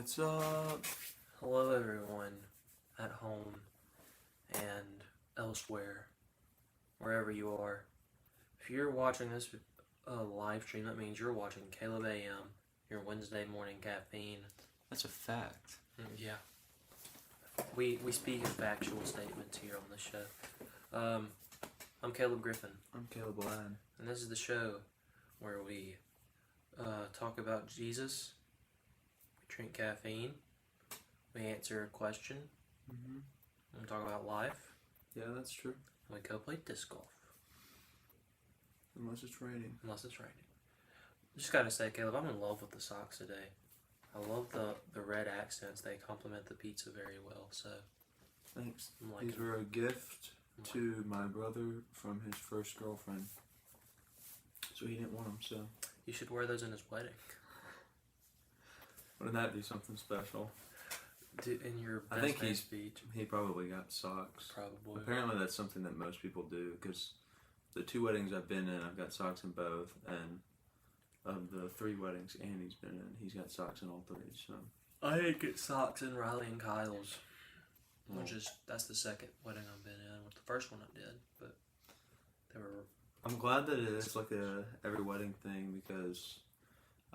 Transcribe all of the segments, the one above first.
What's up? Hello everyone at home and elsewhere, wherever you are. If you're watching this live stream, that means you're watching Caleb AM, your Wednesday morning caffeine. That's a fact. Yeah. We speak in factual statements here on this show. I'm Caleb Griffin. I'm Caleb Lyon. And this is the show where we talk about Jesus, we drink caffeine, we answer a question, we talk about life, Yeah, that's true. and we go play disc golf. Unless it's raining. Unless it's raining. Just gotta say, Caleb, I'm in love with the socks today. I love the red accents. They complement the pizza very well, so Thanks. I'm liking These were a gift to my brother from his first girlfriend. So he didn't want them, so. You should wear those in his wedding. Wouldn't that be something special? In your I best think man speech. He probably got socks. Probably. Apparently that's something that most people do, because the 2 weddings I've been in, I've got socks in both, and of the 3 weddings Andy's been in, he's got socks in all 3, so. I did get socks in Riley and Kyle's, that's the second wedding I've been in. The first one I did, but they were. I'm glad that it is like a every wedding thing, because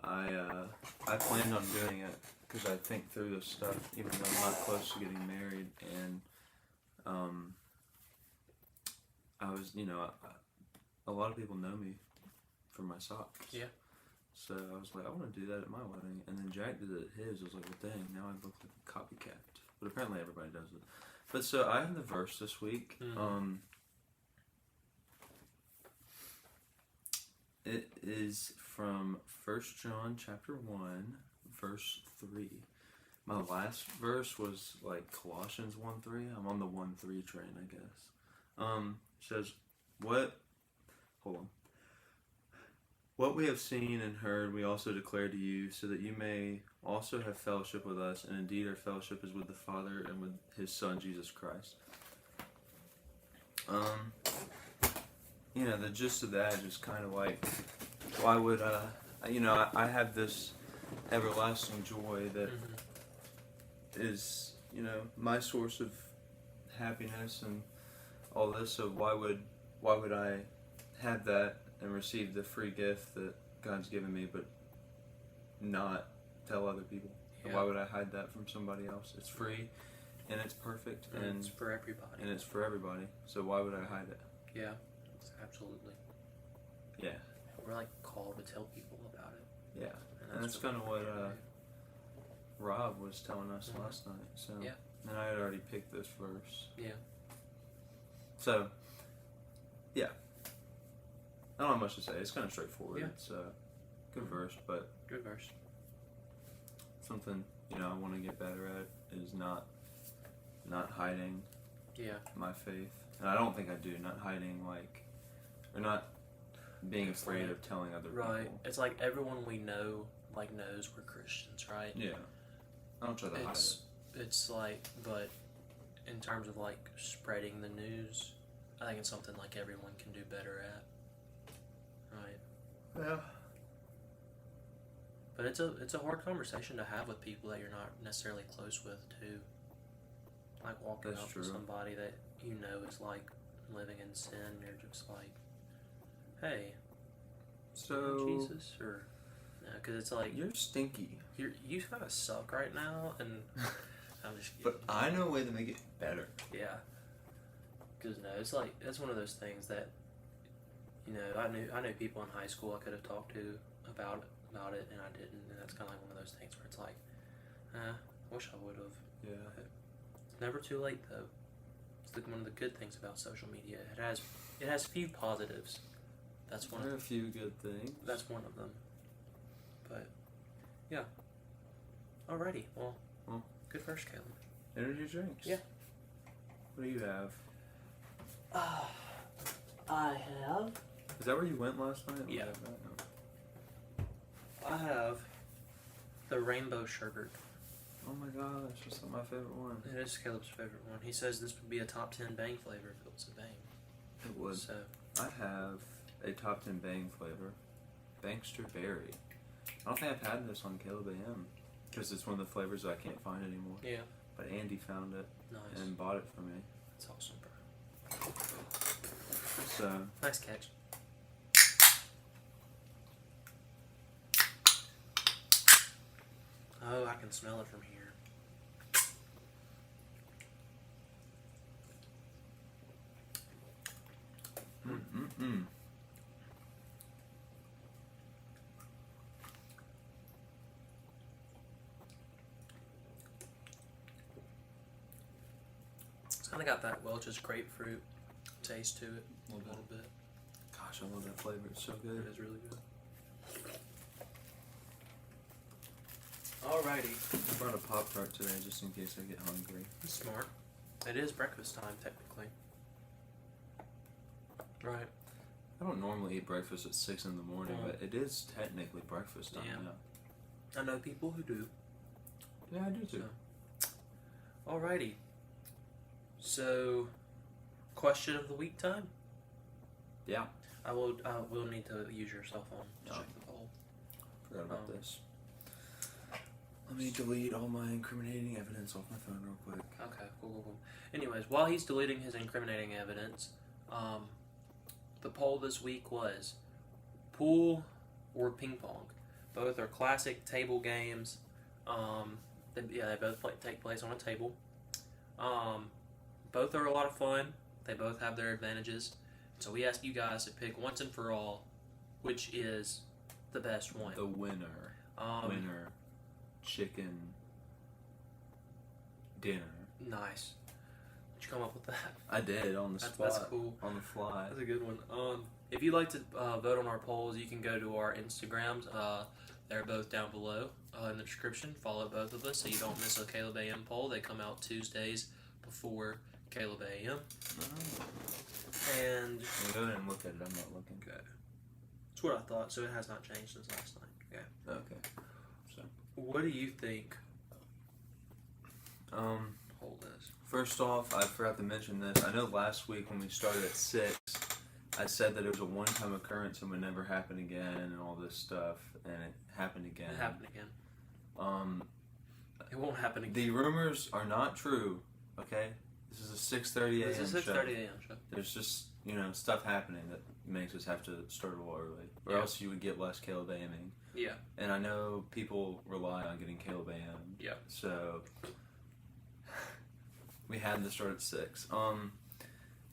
I planned on doing it because I think through this stuff, even though I'm not close to getting married, and I was, a lot of people know me for my socks. Yeah. So I was like, I want to do that at my wedding, and then Jack did it at his. I was like, well, dang, now I look like a copycat. But apparently everybody does it. But so I have the verse this week. It is from 1 John chapter 1, verse 3. My last verse was like Colossians 1:3. I'm on the 1:3 train, I guess. It says, What we have seen and heard we also declare to you, so that you may also have fellowship with us, and indeed our fellowship is with the Father and with His Son, Jesus Christ. The gist of that is just kind of like, why would, I have this everlasting joy that is, my source of happiness and all this, so why would I have that and receive the free gift that God's given me, but not tell other people? Yeah. Why would I hide that from somebody else? It's free, and it's perfect, and it's for everybody. And it's for everybody. So why would I hide it? Yeah, absolutely. Yeah. We're like called to tell people about it. Yeah, and that's kind of what Rob was telling us last night. So yeah. And I had already picked this verse. Yeah. So, yeah. I don't have much to say. It's kind of straightforward. Yeah. It's a good verse, but good verse. Something I want to get better at is not hiding. Yeah. My faith, and I don't think I do. Not hiding, or not being afraid of telling other people. Right. It's like everyone we know knows we're Christians, right? Yeah. I don't try to hide it. It's like, but in terms of spreading the news, I think it's something everyone can do better at. Right. Yeah. But it's a hard conversation to have with people that you're not necessarily close with too. Like walking up to somebody that is living in sin, you're just like, hey, so Jesus, or no, because it's like you're stinky. You kind of suck right now, and I'm just kidding. But I know a way to make it better. Yeah. Because it's that's one of those things that I knew people in high school I could have talked to about it, and I didn't, and that's kind of one of those things where it's like, I wish I would have. Yeah. But it's never too late though. It's one of the good things about social media. It has few positives. That's one. There are a few good things. That's one of them. But yeah. Alrighty. Well, good first, Caleb. Energy drinks. Yeah. What do you have? I have. Is that where you went last night? Yeah. I have the rainbow sherbet. Oh my gosh, that's my favorite one. It is Caleb's favorite one. He says this would be a top 10 Bang flavor if it was a Bang. It would. So I have a top 10 Bang flavor, Bankster Berry. I don't think I've had this on Caleb AM. because it's one of the flavors that I can't find anymore. Yeah. But Andy found it Nice. and bought it for me. That's awesome, bro. So Nice catch. Oh, I can smell it from here. mm. It's kind of got that Welch's grapefruit taste to it. A little bit. Gosh, I love that flavor. It's so good. It is really good. Alrighty. I brought a Pop-Tart today just in case I get hungry. That's smart. It is breakfast time, technically. Right. I don't normally eat breakfast at 6 in the morning, Mm. but it is technically breakfast time Yeah. now. I know people who do. Yeah, I do too. So. Alrighty. So, question of the week time? Yeah. I will need to use your cell phone to Oh. check the poll. Forgot about this. Let me delete all my incriminating evidence off my phone real quick. Okay, cool. Anyways, while he's deleting his incriminating evidence, the poll this week was pool or ping pong. Both are classic table games. They both take place on a table. Both are a lot of fun. They both have their advantages. So we asked you guys to pick once and for all which is the best one. The winner. Winner. Chicken. Dinner. Nice. Did you come up with that? I did on the spot. That's cool. On the fly. That's a good one. If you'd like to vote on our polls, you can go to our Instagrams. They're both down below in the description. Follow both of us so you don't miss a Caleb AM poll. They come out Tuesdays before Caleb AM. Oh. And Well, go ahead and look at it. I'm not looking. okay, that's what I thought. So it has not changed since last night. Okay. Okay. So. What do you think poll is? First off, I forgot to mention this. I know last week when we started at 6, I said that it was a one-time occurrence and would never happen again and all this stuff, and it happened again. It happened again. It won't happen again. The rumors are not true, okay? This is a 6:30 a.m. This is a 6:30 a.m. show. There's just, stuff happening that makes us have to start a little early, or Yeah. else you would get less Caleb AMing. Yeah. And I know people rely on getting Caleb AM. Yeah. So we had to start at 6.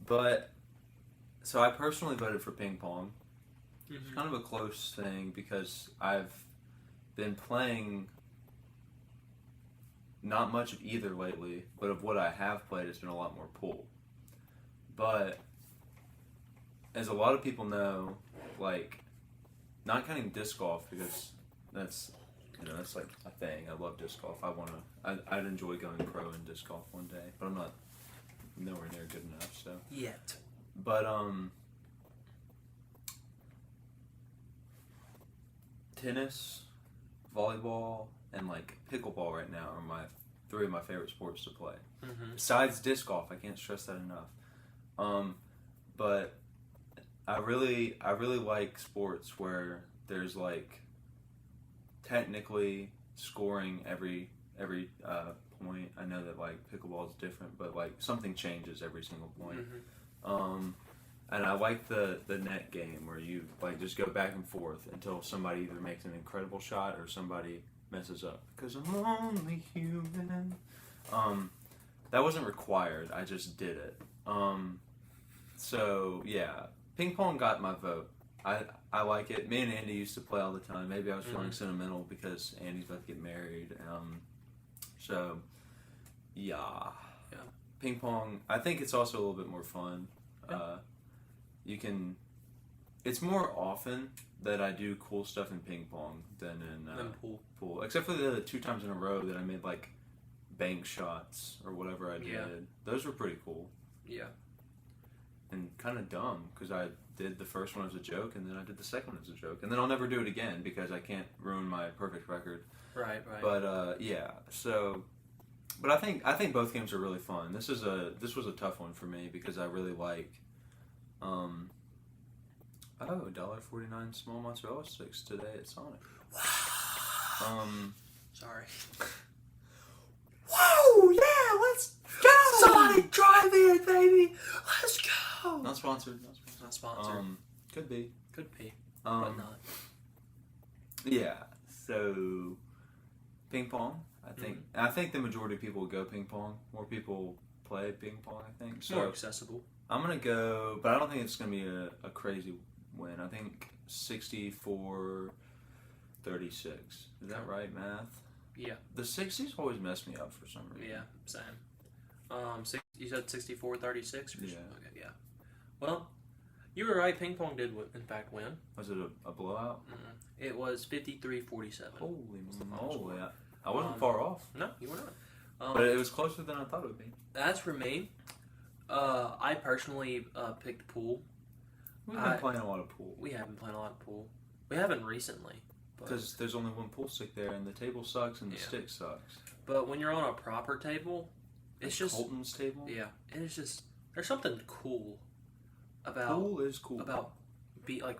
But so I personally voted for ping pong. It's kind of a close thing because I've been playing not much of either lately, but of what I have played, it's been a lot more pool. But as a lot of people know, like, not counting disc golf because that's like a thing. I love disc golf. I'd enjoy going pro in disc golf one day, but I'm not nowhere near good enough. So Yet. but tennis, volleyball, and like pickleball right now are three of my favorite sports to play. Besides disc golf, I can't stress that enough. But I really like sports where there's like technically scoring every point. I know that like pickleball is different, but like something changes every single point. And I like the net game where you like just go back and forth until somebody either makes an incredible shot or somebody messes up. Because I'm only human. That wasn't required. I just did it. So yeah, ping pong got my vote. I like it. Me and Andy used to play all the time. Maybe I was feeling sentimental because Andy's about to get married. So yeah, ping pong. I think it's also a little bit more fun. It's more often that I do cool stuff in ping pong than in pool. Except for the 2 times in a row that I made like bank shots or whatever I did. Yeah. Those were pretty cool. Yeah. And kind of dumb because I did the first one as a joke and then I did the second one as a joke. And then I'll never do it again because I can't ruin my perfect record. Right. But yeah, so... But I think both games are really fun. This was a tough one for me because I really like $1.49 small mozzarella sticks today at Sonic. Sorry. Whoa! Yeah, let's go! Somebody drive it, baby! Let's go! Not sponsored. Not sponsored. Could be. Could be, but not. Yeah. So, ping pong. I think the majority of people will go ping pong. More people play ping pong. I think so. More accessible. I'm gonna go, but I don't think it's gonna be a crazy win. I think 64-36. Is that right, math? Yeah. The 60s always mess me up for some reason. Yeah, same. You said 64-36? Yeah. Okay, yeah. Well, you were right. Ping pong did, in fact, win. Was it a blowout? It was 53-47. Holy moly. I wasn't far off. No, you were not. But it was closer than I thought it would be. As for me, I personally picked pool. We've been playing a lot of pool. We have been playing a lot of pool. We haven't recently. Because there's only one pool stick there, and the table sucks, and the stick sucks. But when you're on a proper table, it's just Colton's table. Yeah, and it's just there's something cool about pool is cool.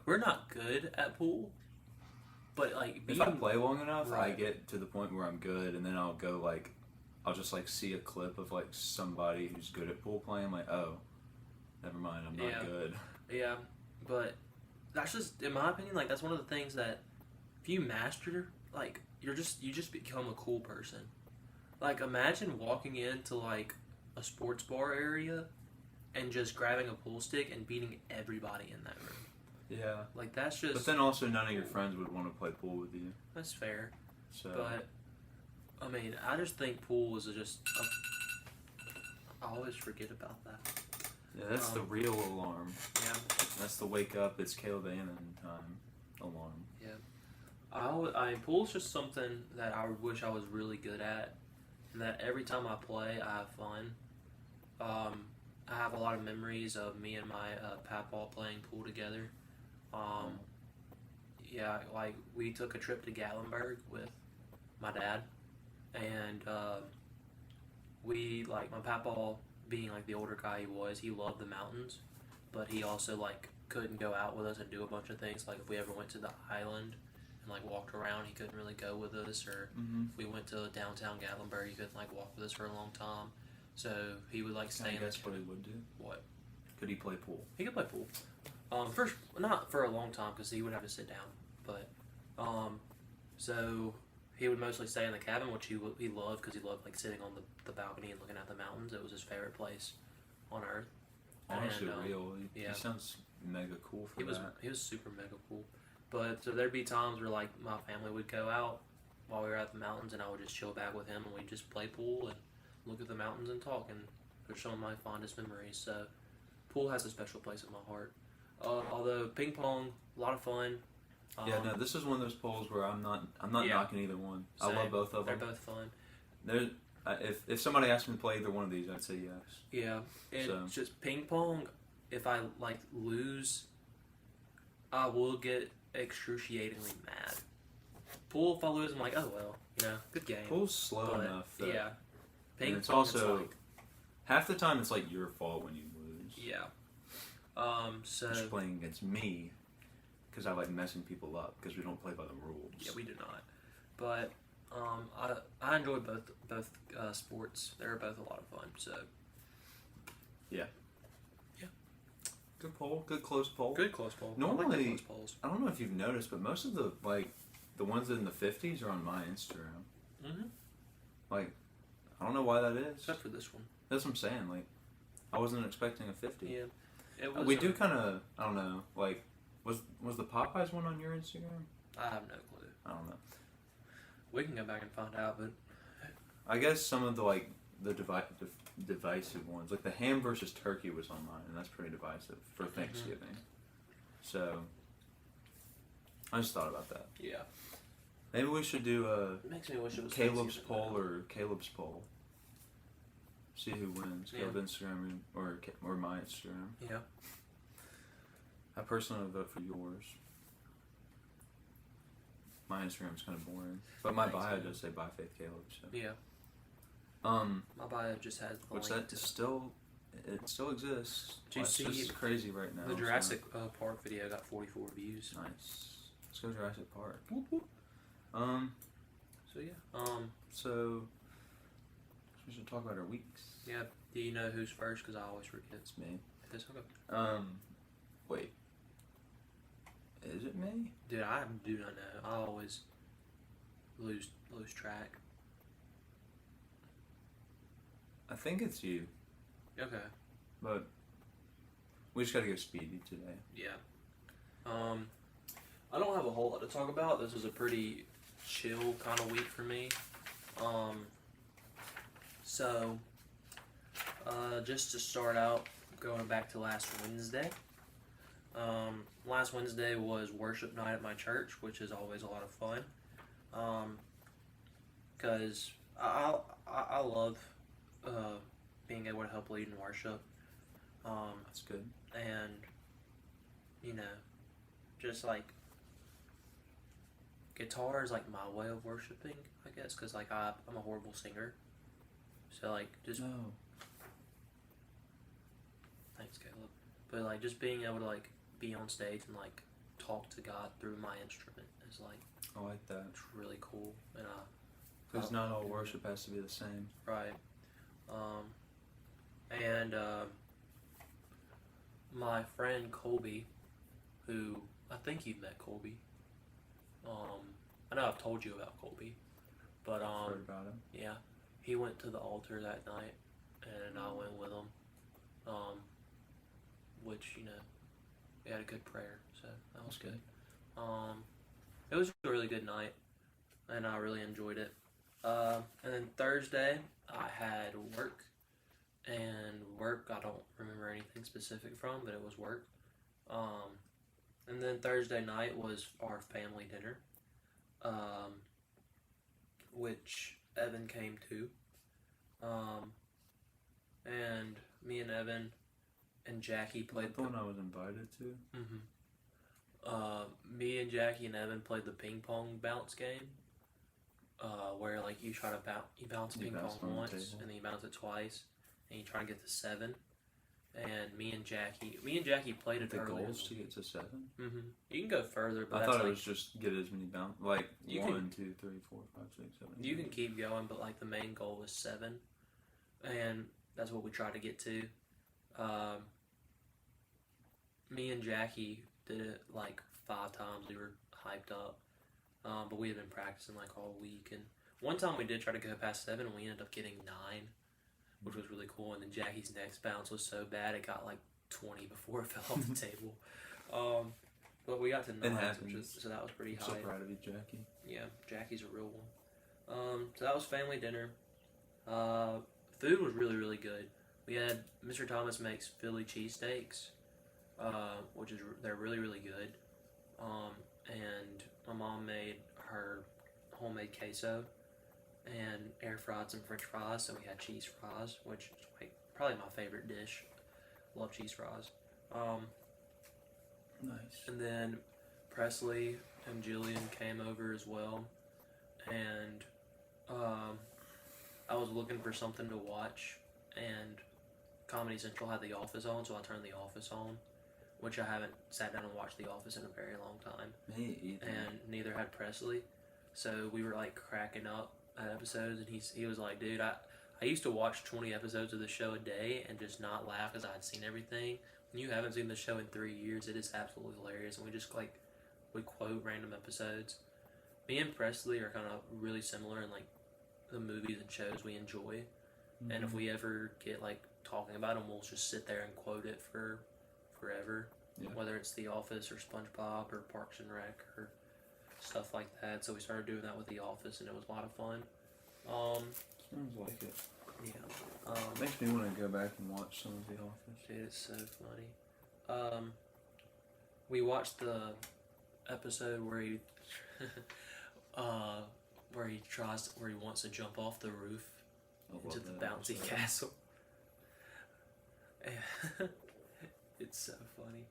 We're not good at pool, but like if I play long enough, right. I get to the point where I'm good, and then I'll go I'll just see a clip of somebody who's good at pool playing. Like, oh, never mind, I'm not good. Yeah, but that's just in my opinion. That's one of the things that. If you master, you just become a cool person. Imagine walking into a sports bar area and just grabbing a pool stick and beating everybody in that room. Yeah. That's just. But then also none of your friends would want to play pool with you. That's fair. So. But I mean, I just think pool is just. I always forget about that. Yeah, that's the real alarm. Yeah. That's the wake up. It's Caleb Ammon time alarm. Yeah. Pool's just something that I wish I was really good at, and that every time I play, I have fun. I have a lot of memories of me and my papaw playing pool together. Yeah, we took a trip to Gatlinburg with my dad, and my papaw being the older guy he loved the mountains, but he also couldn't go out with us and do a bunch of things. If we ever went to the island and walked around, he couldn't really go with us, or if we went to downtown Gatlinburg, he couldn't walk with us for a long time. So he would stay in. Guess what he would do? What? Could he play pool? He could play pool. First, not for a long time because he would have to sit down. But so he would mostly stay in the cabin, which he loved because he loved sitting on the balcony and looking at the mountains. It was his favorite place on earth. Honestly, real. He yeah. sounds mega cool for that. He was super mega cool. But so there'd be times where my family would go out while we were at the mountains, and I would just chill back with him, and we'd just play pool and look at the mountains and talk, and they're some of my fondest memories. So pool has a special place in my heart. Although ping pong, a lot of fun. Yeah, no, this is one of those polls where I'm not knocking either one. Same. I love both of them. They're both fun. If somebody asked me to play either one of these, I'd say yes. Yeah, and just ping pong. If I lose, I will get excruciatingly mad. Pool, if I lose, I'm oh well, good game. Pool's slow enough. Yeah, ping pong. It's also half the time it's your fault when you lose. Yeah. So you're playing against me. Because I like messing people up because we don't play by the rules. Yeah, we do not. But I enjoy both sports. They're both a lot of fun. So yeah. Good poll. Good close poll. Good close poll. Normally, close polls. I don't know if you've noticed, but most of the ones in the 50s are on my Instagram. I don't know why that is. Except for this one. That's what I'm saying. I wasn't expecting a 50. Yeah. It was, we do kind of. I don't know. Was the Popeyes one on your Instagram? I have no clue. I don't know. We can go back and find out, but I guess some of the divisive ones, the ham versus turkey, was on mine, and that's pretty divisive for Thanksgiving. So I just thought about that. Yeah. Maybe we should do it makes me wish it was Caleb's poll or Caleb's poll. See who wins. Caleb's Instagram or my Instagram. Yeah. I personally vote for yours. My Instagram's kind of boring, but my bio does say "By Faith Caleb." So. Yeah. My bio just has the which link that still exists. Did you see? It's crazy right now. The Jurassic Park video got 44 views. Nice. Let's go Jurassic Park. Whoop, whoop. So yeah. So we should talk about our weeks. Yeah. Do you know who's first? Because I always forget. It's me. It's okay. Wait. Is it me? Dude, I do not know. I always lose track. I think it's you, Okay. but we just gotta go speedy today. Yeah. I don't have a whole lot to talk about. This was a pretty chill kind of week for me. So just to start out, going back to last Wednesday. Last Wednesday was worship night at my church, which is always a lot of fun. Because I love being able to help lead in worship. That's good. And, you know, just like guitar is like my way of worshiping, I guess, because like I'm a horrible singer. So like just No. thanks, Caleb. But like just being able to like be on stage and like talk to God through my instrument is like I like that. it's really cool. And Because not all worship has to be the same. right. And my friend Colby, who I think you've met Colby. I know I've told you about Colby, but I've heard about him. yeah, he went to the altar that night, and I went with him. Which we had a good prayer, so that was good. It was a really good night, and I really enjoyed it. And then Thursday, I had work. And work, I don't remember anything specific from, but it was work. And then Thursday night was our family dinner, which Evan came to. And me and Evan and Jackie played. The one I was invited to. Me and Jackie and Evan played the ping pong bounce game, where like you try to bounce ping pong once, and then you bounce it twice. And you try to get to 7, and me and Jackie played it earlier. The goal is to get to 7. You can go further, but I thought it was just get as many bounce, like you 1, can, 2, 3, 4, 5, 6, 7. You can keep going, but like the main goal was 7, and that's what we tried to get to. Me and Jackie did it like 5 times. We were hyped up, but we had been practicing like all week. And one time we did try to go past 7, and we ended up getting 9. Which was really cool, and then Jackie's next bounce was so bad it got like 20 before it fell off the table. But we got to 9, so that was pretty high. I'm so proud of you, Jackie. Yeah, Jackie's a real one. So that was family dinner. Food was really, really good. We had Mr. Thomas makes Philly cheesesteaks, which is they're really, really good. And my mom made her homemade queso. And air fried some French fries, so we had cheese fries, which is like probably my favorite dish. Love cheese fries. Nice. And then Presley and Jillian came over as well, and I was looking for something to watch, and Comedy Central had The Office on, so I turned The Office on, which I haven't sat down and watched The Office in a very long time. Me either. And neither had Presley, so we were like cracking up at episodes, and he was like, dude, I used to watch 20 episodes of the show a day and just not laugh because I had seen everything. When you haven't seen the show in 3 years, it is absolutely hilarious, and we quote random episodes. Me and Presley are kind of really similar in like the movies and shows we enjoy, and if we ever get like talking about them, we'll just sit there and quote it for forever, whether it's The Office or SpongeBob or Parks and Rec or stuff like that. So we started doing that with The Office, and it was a lot of fun. Sounds like it. Yeah. It makes me want to go back and watch some of The Office. Dude, it's so funny. We watched the episode where he where he wants to jump off the roof into the bouncy castle. It's so funny.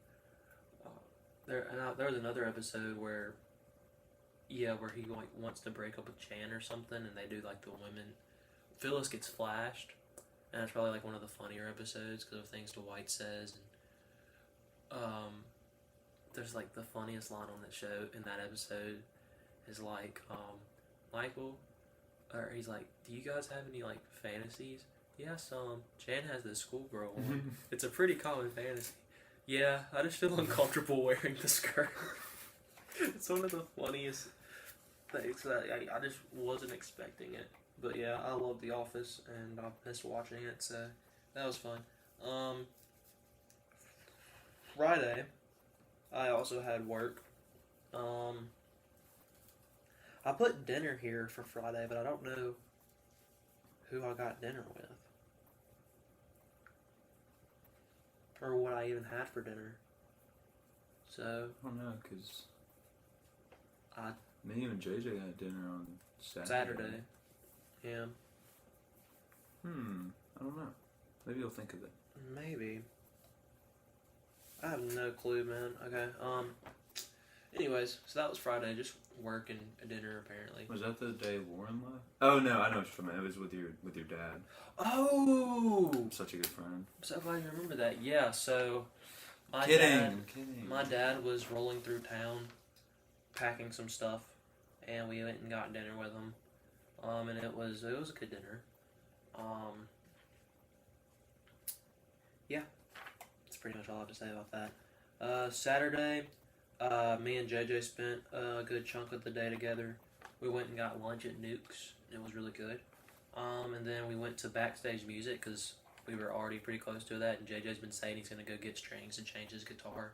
There was another episode where he like wants to break up with Chan or something, and they do like the women. Phyllis gets flashed, and it's probably like one of the funnier episodes because of things Dwight says. And there's like the funniest line on that show in that episode is like, Michael, or he's like, do you guys have any like fantasies? Yeah, some. Jan has this schoolgirl one. It's a pretty common fantasy. Yeah, I just feel uncomfortable wearing the skirt. It's one of the funniest things that I just wasn't expecting it. But yeah, I love The Office and I missed watching it, so that was fun. Friday, I also had work. I put dinner here for Friday, but I don't know who I got dinner with. Or what I even had for dinner. So. I don't know, because I. Me and JJ had dinner on Saturday. Yeah. I don't know. Maybe you'll think of it. Maybe. I have no clue, man. Okay. Anyways, so that was Friday. Just work and a dinner, apparently. Was that the day Lauren left? Oh no, I know what you're talking about. It was with your dad. Oh! Such a good friend. I'm so glad you remember that. Yeah. So, Kidding. My dad was rolling through town, packing some stuff, and we went and got dinner with him. And it was a good dinner. Yeah. That's pretty much all I have to say about that. Saturday, me and JJ spent a good chunk of the day together. We went and got lunch at Nuke's. It was really good. And then we went to Backstage Music because we were already pretty close to that. And JJ's been saying he's going to go get strings and change his guitar.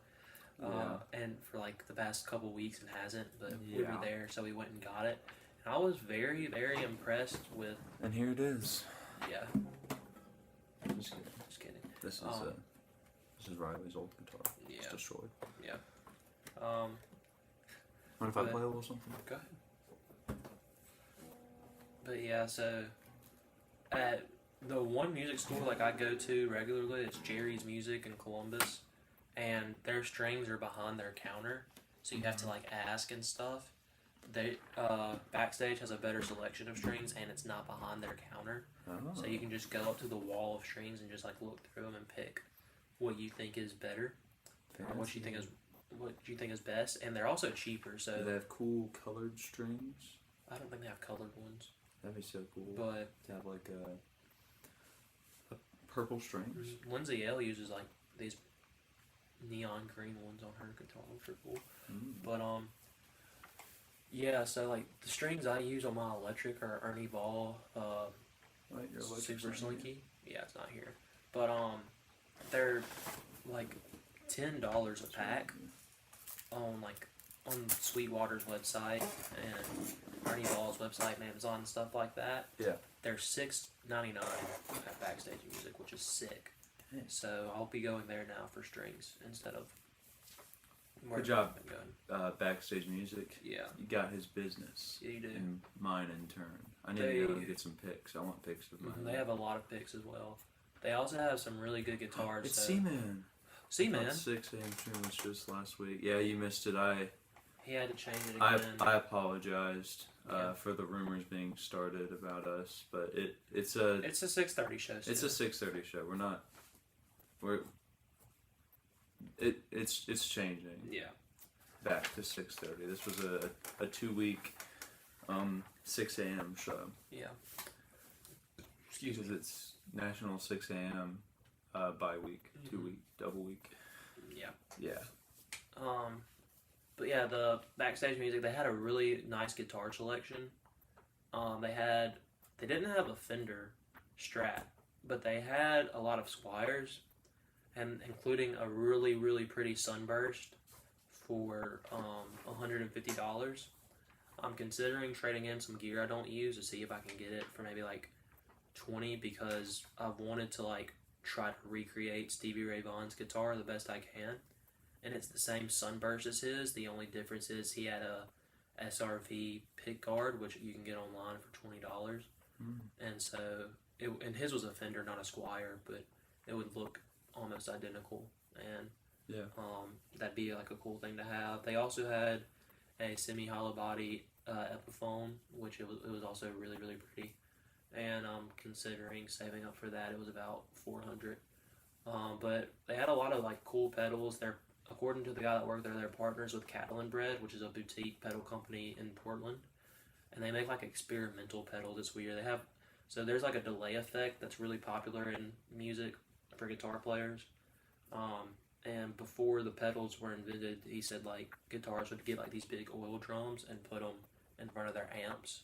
And for like the past couple weeks it hasn't, but we were there, so we went and got it. And I was very, very impressed with. And here it is. Yeah. Just kidding. Just kidding. This is Riley's old guitar. Yeah. It's destroyed. Yeah. Mind if I play a little something? Go ahead. But yeah, so at the one music store like I go to regularly, it's Jerry's Music in Columbus, and their strings are behind their counter, so you have to like ask and stuff. They Backstage has a better selection of strings, and it's not behind their counter, so you can just go up to the wall of strings and just like look through them and pick what you think is better, or what you think is best, and they're also cheaper. So do they have cool colored strings? I don't think they have colored ones. That'd be so cool. But to have like a purple strings. Lindsay L uses like these neon green ones on her guitar, which are cool. But yeah, so like the strings I use on my electric are Ernie Ball, Your Super Slinky. Yeah, it's not here, but they're like $10 a pack on Sweetwater's website and Ernie Ball's website and Amazon and stuff like that. Yeah. They're $6.99 at Backstage Music, which is sick. Hey. So I'll be going there now for strings instead of. Good job, Backstage Music. Yeah. You got his business. Yeah, you do. And mine in turn. I need to go and get some picks. I want picks of mine. They have a lot of picks as well. They also have some really good guitars. It's C-Man. C-Man. 6 a.m. tunes just last week. Yeah, you missed it. He had to change it again. I apologized for the rumors being started about us, but it's a 6:30 show. It's a 6:30 show. It's changing. Yeah. Back to 6:30. This was a 2-week 6 a.m. show. Yeah. Excuse me. Because it's National 6 a.m. Bye week, 2-week, double week. Yeah. Yeah. But yeah, the Backstage Music, they had a really nice guitar selection. They didn't have a Fender Strat, but they had a lot of Squiers, and including a really, really pretty Sunburst for $150. I'm considering trading in some gear I don't use to see if I can get it for maybe like $20, because I've wanted to like try to recreate Stevie Ray Vaughan's guitar the best I can. And it's the same Sunburst as his. The only difference is he had a SRV pick guard, which you can get online for $20. And so, and his was a Fender, not a Squier, but it would look almost identical. And yeah, that'd be like a cool thing to have. They also had a semi-hollow body Epiphone, which it was also really, really pretty. And I'm considering saving up for that. It was about $400. But they had a lot of like cool pedals. According to the guy that worked there, they're partners with Cattle and Bread, which is a boutique pedal company in Portland. and they make like experimental pedals. It's weird. So there's like a delay effect that's really popular in music for guitar players. And before the pedals were invented, he said like guitars would get like these big oil drums and put them in front of their amps,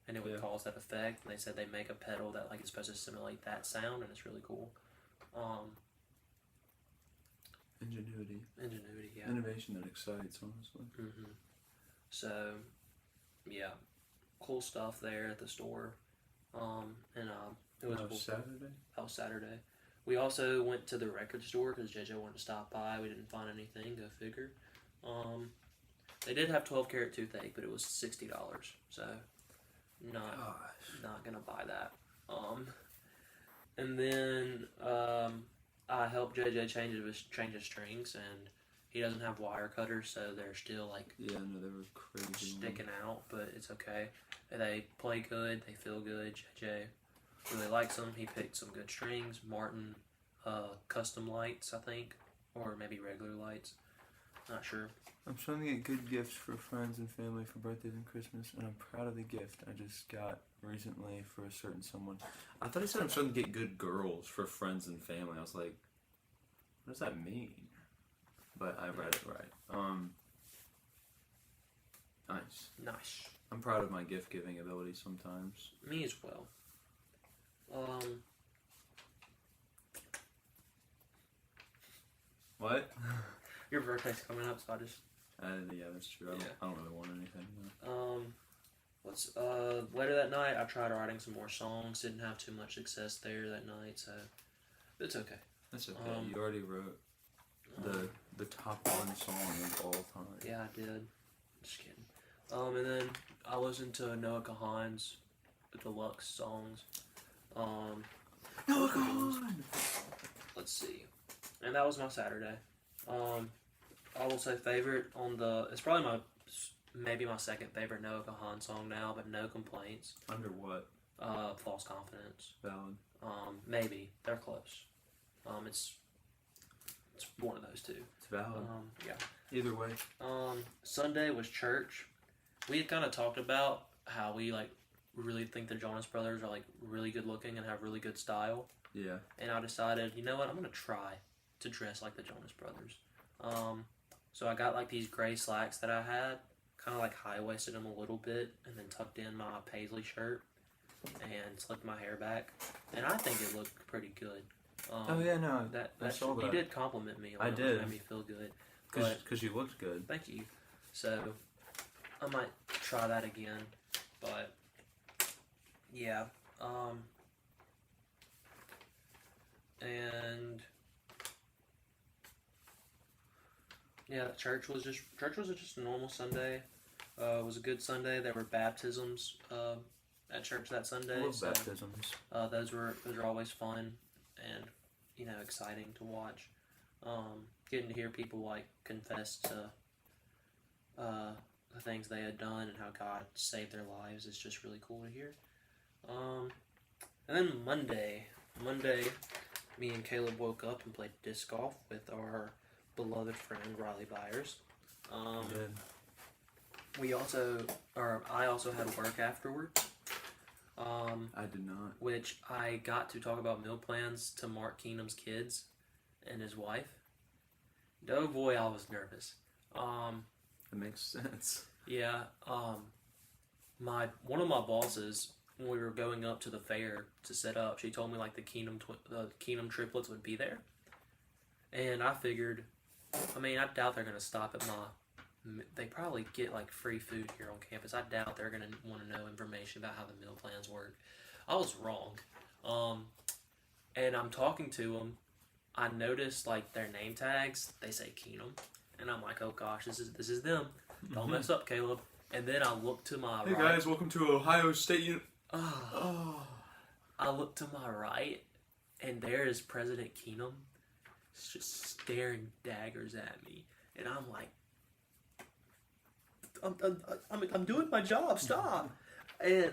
and it would cause that effect. And they said they make a pedal that like is supposed to simulate that sound, and it's really cool. Ingenuity, yeah. Innovation that excites, honestly. Mm-hmm. So, yeah, cool stuff there at the store. And it was cool. Saturday. That was Saturday. We also went to the record store because JJ wanted to stop by. We didn't find anything. Go figure. They did have 12-karat toothache, but it was $60. So, not gonna buy that. And then I helped JJ change his strings, and he doesn't have wire cutters, so they're still like they were crazy sticking out, but it's okay. They play good, they feel good. JJ really likes them. He picked some good strings. Martin custom lights, I think, or maybe regular lights. Not sure. I'm trying to get good gifts for friends and family for birthdays and Christmas, and I'm proud of the gift I just got recently for a certain someone. I thought he said I'm trying to get good girls for friends and family. I was like, what does that mean? But I read it right. Nice. I'm proud of my gift giving ability sometimes. Me as well. What? Your birthday's coming up, so I just. Yeah, that's true. I don't really want anything. Later that night, I tried writing some more songs. Didn't have too much success there that night, so it's okay. That's okay. You already wrote the top one song of all time. Yeah, I did. Just kidding. And then I listened to Noah Kahan's deluxe songs. Noah Kahan! Let's see. And that was my Saturday. I will say favorite it's probably maybe my second favorite Noah Kahan song now, but No Complaints. Under what? False Confidence. Valid. Maybe. They're close. It's one of those two. It's valid. Yeah. Either way. Sunday was church. We had kind of talked about how we like really think the Jonas Brothers are like really good looking and have really good style. Yeah. And I decided, you know what, I'm gonna try to dress like the Jonas Brothers. So I got like these gray slacks that I had, kind of like high-waisted them a little bit, and then tucked in my paisley shirt and slicked my hair back, and I think it looked pretty good. You did compliment me. I did. It made me feel good. Because you looked good. Thank you. So I might try that again, but yeah. And yeah, church was just a normal Sunday. It was a good Sunday. There were baptisms at church that Sunday. I love baptisms. Those are always fun and exciting to watch. Getting to hear people like confess to the things they had done and how God saved their lives is just really cool to hear. And then Monday, me and Caleb woke up and played disc golf with our beloved friend Riley Byers. I also had work afterwards. I did not. Which I got to talk about meal plans to Mark Keenum's kids and his wife. Oh boy, I was nervous. That makes sense. Yeah. One of my bosses, when we were going up to the fair to set up, she told me like the Keenum triplets would be there, and I figured. I mean, I doubt they're gonna stop at they probably get like free food here on campus. I doubt they're gonna want to know information about how the meal plans work. I was wrong. And I'm talking to them. I noticed like their name tags. They say Keenum, and I'm like, oh gosh, this is them. Don't mess up, Caleb. And then I look to my right. Hey guys, welcome to Ohio State. I look to my right, and there is President Keenum. He's just staring daggers at me, and I'm like, I'm doing my job. Stop. And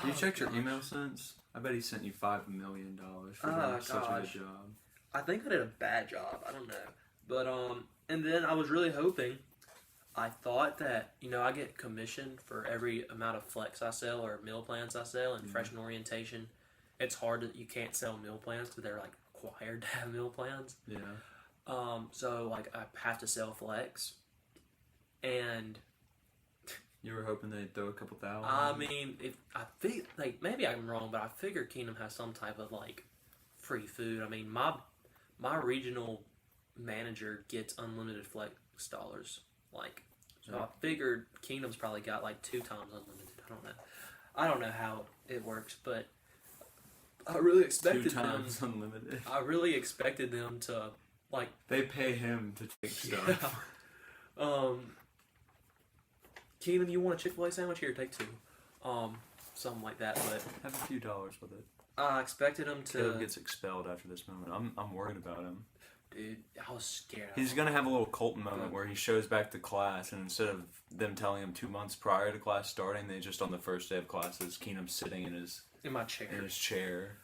you checked your email since? I bet he sent you $5 million for doing such a good job. I think I did a bad job. I don't know, but and then I was really hoping. I thought that, I get commission for every amount of flex I sell or meal plans I sell, and freshman orientation, it's hard that you can't sell meal plans because they're like required to have meal plans. Yeah. So like I have to sell flex, and You were hoping they'd throw a couple thousand? I mean, if I think like maybe I'm wrong, but I figure Kingdom has some type of like free food. I mean, my regional manager gets unlimited flex dollars. Like, so I figured Kingdom's probably got like 2 times unlimited. I don't know how it works, but I really expected 2 times unlimited. I really expected them to like. They pay him to take stuff. Yeah. Kingdom, you want a Chick-fil-A sandwich? Here, take 2. Something like that. But have a few dollars with it. I expected him to. Caleb gets expelled after this moment. I'm worried about him. Dude, I was scared. He's gonna have a little Colton moment where he shows back to class, and instead of them telling him 2 months prior to class starting, they just on the first day of classes, Keenum's sitting in my chair. In his chair.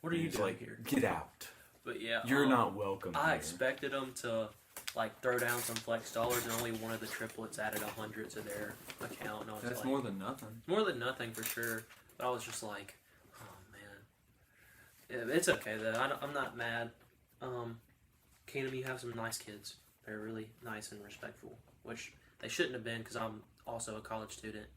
What are you doing like, here? Get out. But yeah, you're not welcome. I here. expected him to like throw down some flex dollars, and only one of the triplets added 100 to their account. And I was That's like, more than nothing. More than nothing for sure. But I was just like, oh man, it's okay though. I'm not mad. Kingdom, you have some nice kids. They're really nice and respectful, which they shouldn't have been because I'm also a college student.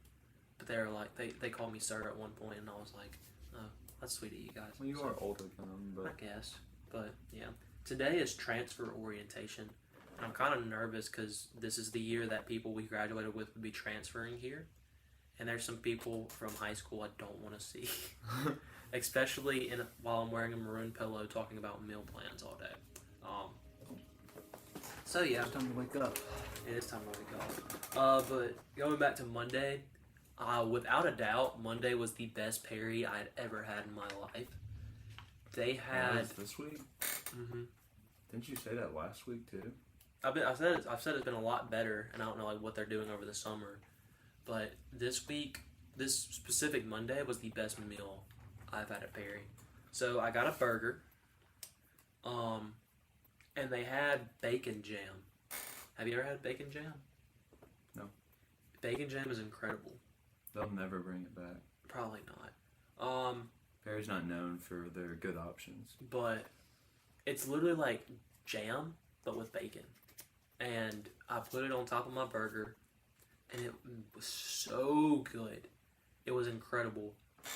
But they were like, they called me sir at one point, and I was like, oh, that's sweet of you guys. Well, you are older than them, but I guess. But yeah, today is transfer orientation. And I'm kind of nervous because this is the year that people we graduated with would be transferring here. And there's some people from high school I don't want to see. Especially while I'm wearing a maroon polo talking about meal plans all day. So yeah. It's time to wake up. It is time to wake up. But going back to Monday, without a doubt, Monday was the best Perry I'd ever had in my life. They had this week. Mm-hmm. Didn't you say that last week too? I've said it's been a lot better, and I don't know like what they're doing over the summer. But this week, this specific Monday was the best meal I've had at Perry. So I got a burger. And they had bacon jam. Have you ever had bacon jam? No. Bacon jam is incredible. They'll never bring it back. Probably not. Perry's not known for their good options. But it's literally like jam, but with bacon. And I put it on top of my burger, and it was so good. It was incredible.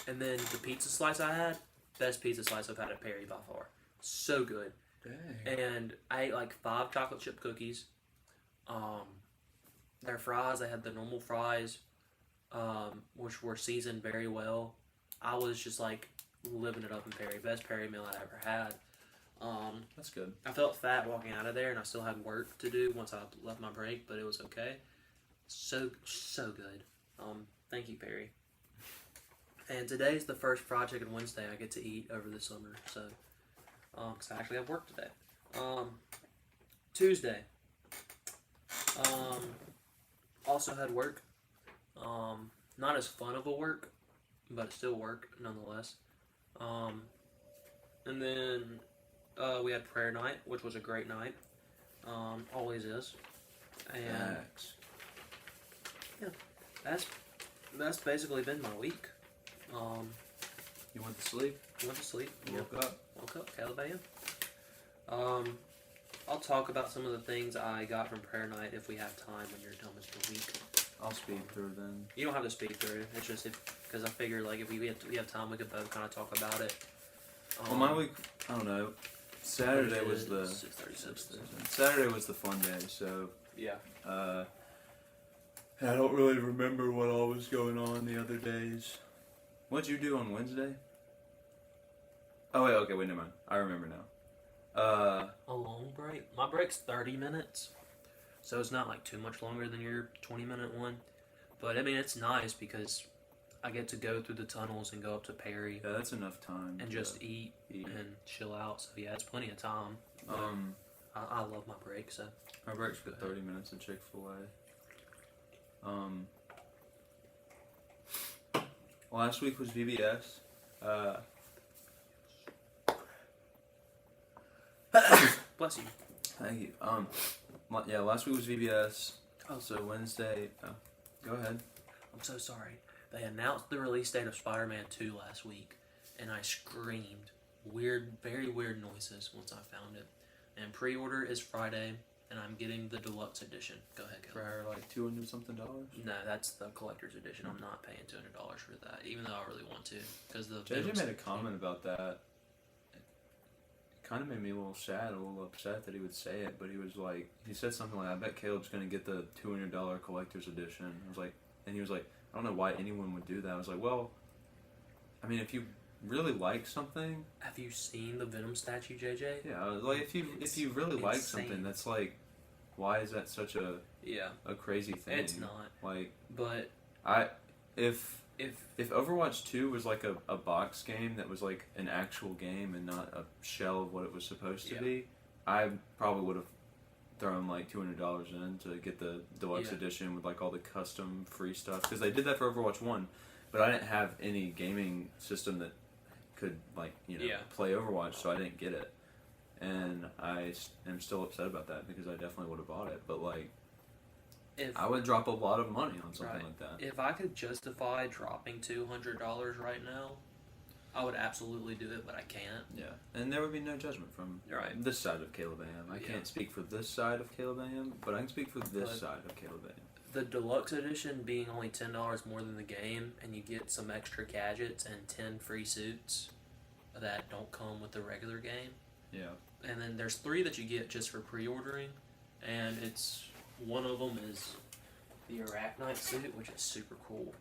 And then the pizza slice I had, best pizza slice I've had at Perry by far. So good. Dang. And I ate like 5 chocolate chip cookies. Their fries, they had the normal fries, which were seasoned very well. I was just like living it up in Perry. Best Perry meal I ever had. That's good. I felt fat walking out of there, and I still had work to do once I left my break, but it was okay. So good. Thank you, Perry. And today's the first fried chicken Wednesday I get to eat over the summer, so because I actually have work today. Tuesday, also had work. Not as fun of a work, but it's still work nonetheless. And then we had prayer night, which was a great night. Always is. And yeah, that's basically been my week. You went to sleep? Went to sleep. Woke up. Woke up, Caleb AM. I'll talk about some of the things I got from prayer night if we have time when you're done with the week. I'll speed through then. You don't have to speak through. It's just because I figured like if we have time, we could both kind of talk about it. Well, my week, I don't know. Saturday was the 6:37. Saturday was the fun day. So Yeah. I don't really remember what all was going on the other days. What'd you do on Wednesday? Oh wait, okay, never mind. I remember now. A long break. My break's 30 minutes, so it's not like too much longer than your 20-minute one. But I mean, it's nice because I get to go through the tunnels and go up to Perry. Yeah, that's enough time. And just eat and chill out. So yeah, it's plenty of time. I love my break. So my break's for 30 minutes at Chick-fil-A. Last week was VBS. Bless you. Thank you. Yeah, last week was VBS. Oh, so Wednesday. Oh, go ahead. I'm so sorry. They announced the release date of Spider-Man 2 last week, and I screamed weird, very weird noises once I found it. And pre-order is Friday, and I'm getting the deluxe edition. Go ahead, Caleb. For like $200 something. No, that's the collector's edition. I'm not paying $200 for that, even though I really want to, because the JJ made a comment about that. It kind of made me a little sad, a little upset that he would say it, but he said something like, "I bet Caleb's gonna get the $200 collector's edition." I was like, and he was like, "I don't know why anyone would do that." I was like, well, I mean, if you really like something, Have you seen the Venom statue, JJ? yeah, like if you really like something, that's like, why is that such a crazy thing? It's not. Like, But if if Overwatch 2 was like a box game that was like an actual game and not a shell of what it was supposed to be, I probably would have thrown like $200 in to get the deluxe edition with like all the custom free stuff, because they did that for Overwatch 1, but I didn't have any gaming system that could like play Overwatch, so I didn't get it, and I am still upset about that because I definitely would have bought it, but like I would drop a lot of money on something like that. If I could justify dropping $200 right now, I would absolutely do it, but I can't. Yeah, and there would be no judgment from this side of Caleb AM. I can't speak for this side of Caleb AM, but I can speak for this side of Caleb AM. The deluxe edition being only $10 more than the game, and you get some extra gadgets and 10 free suits that don't come with the regular game. Yeah. And then there's 3 that you get just for pre-ordering, and one of them is the Arachnite suit, which is super cool.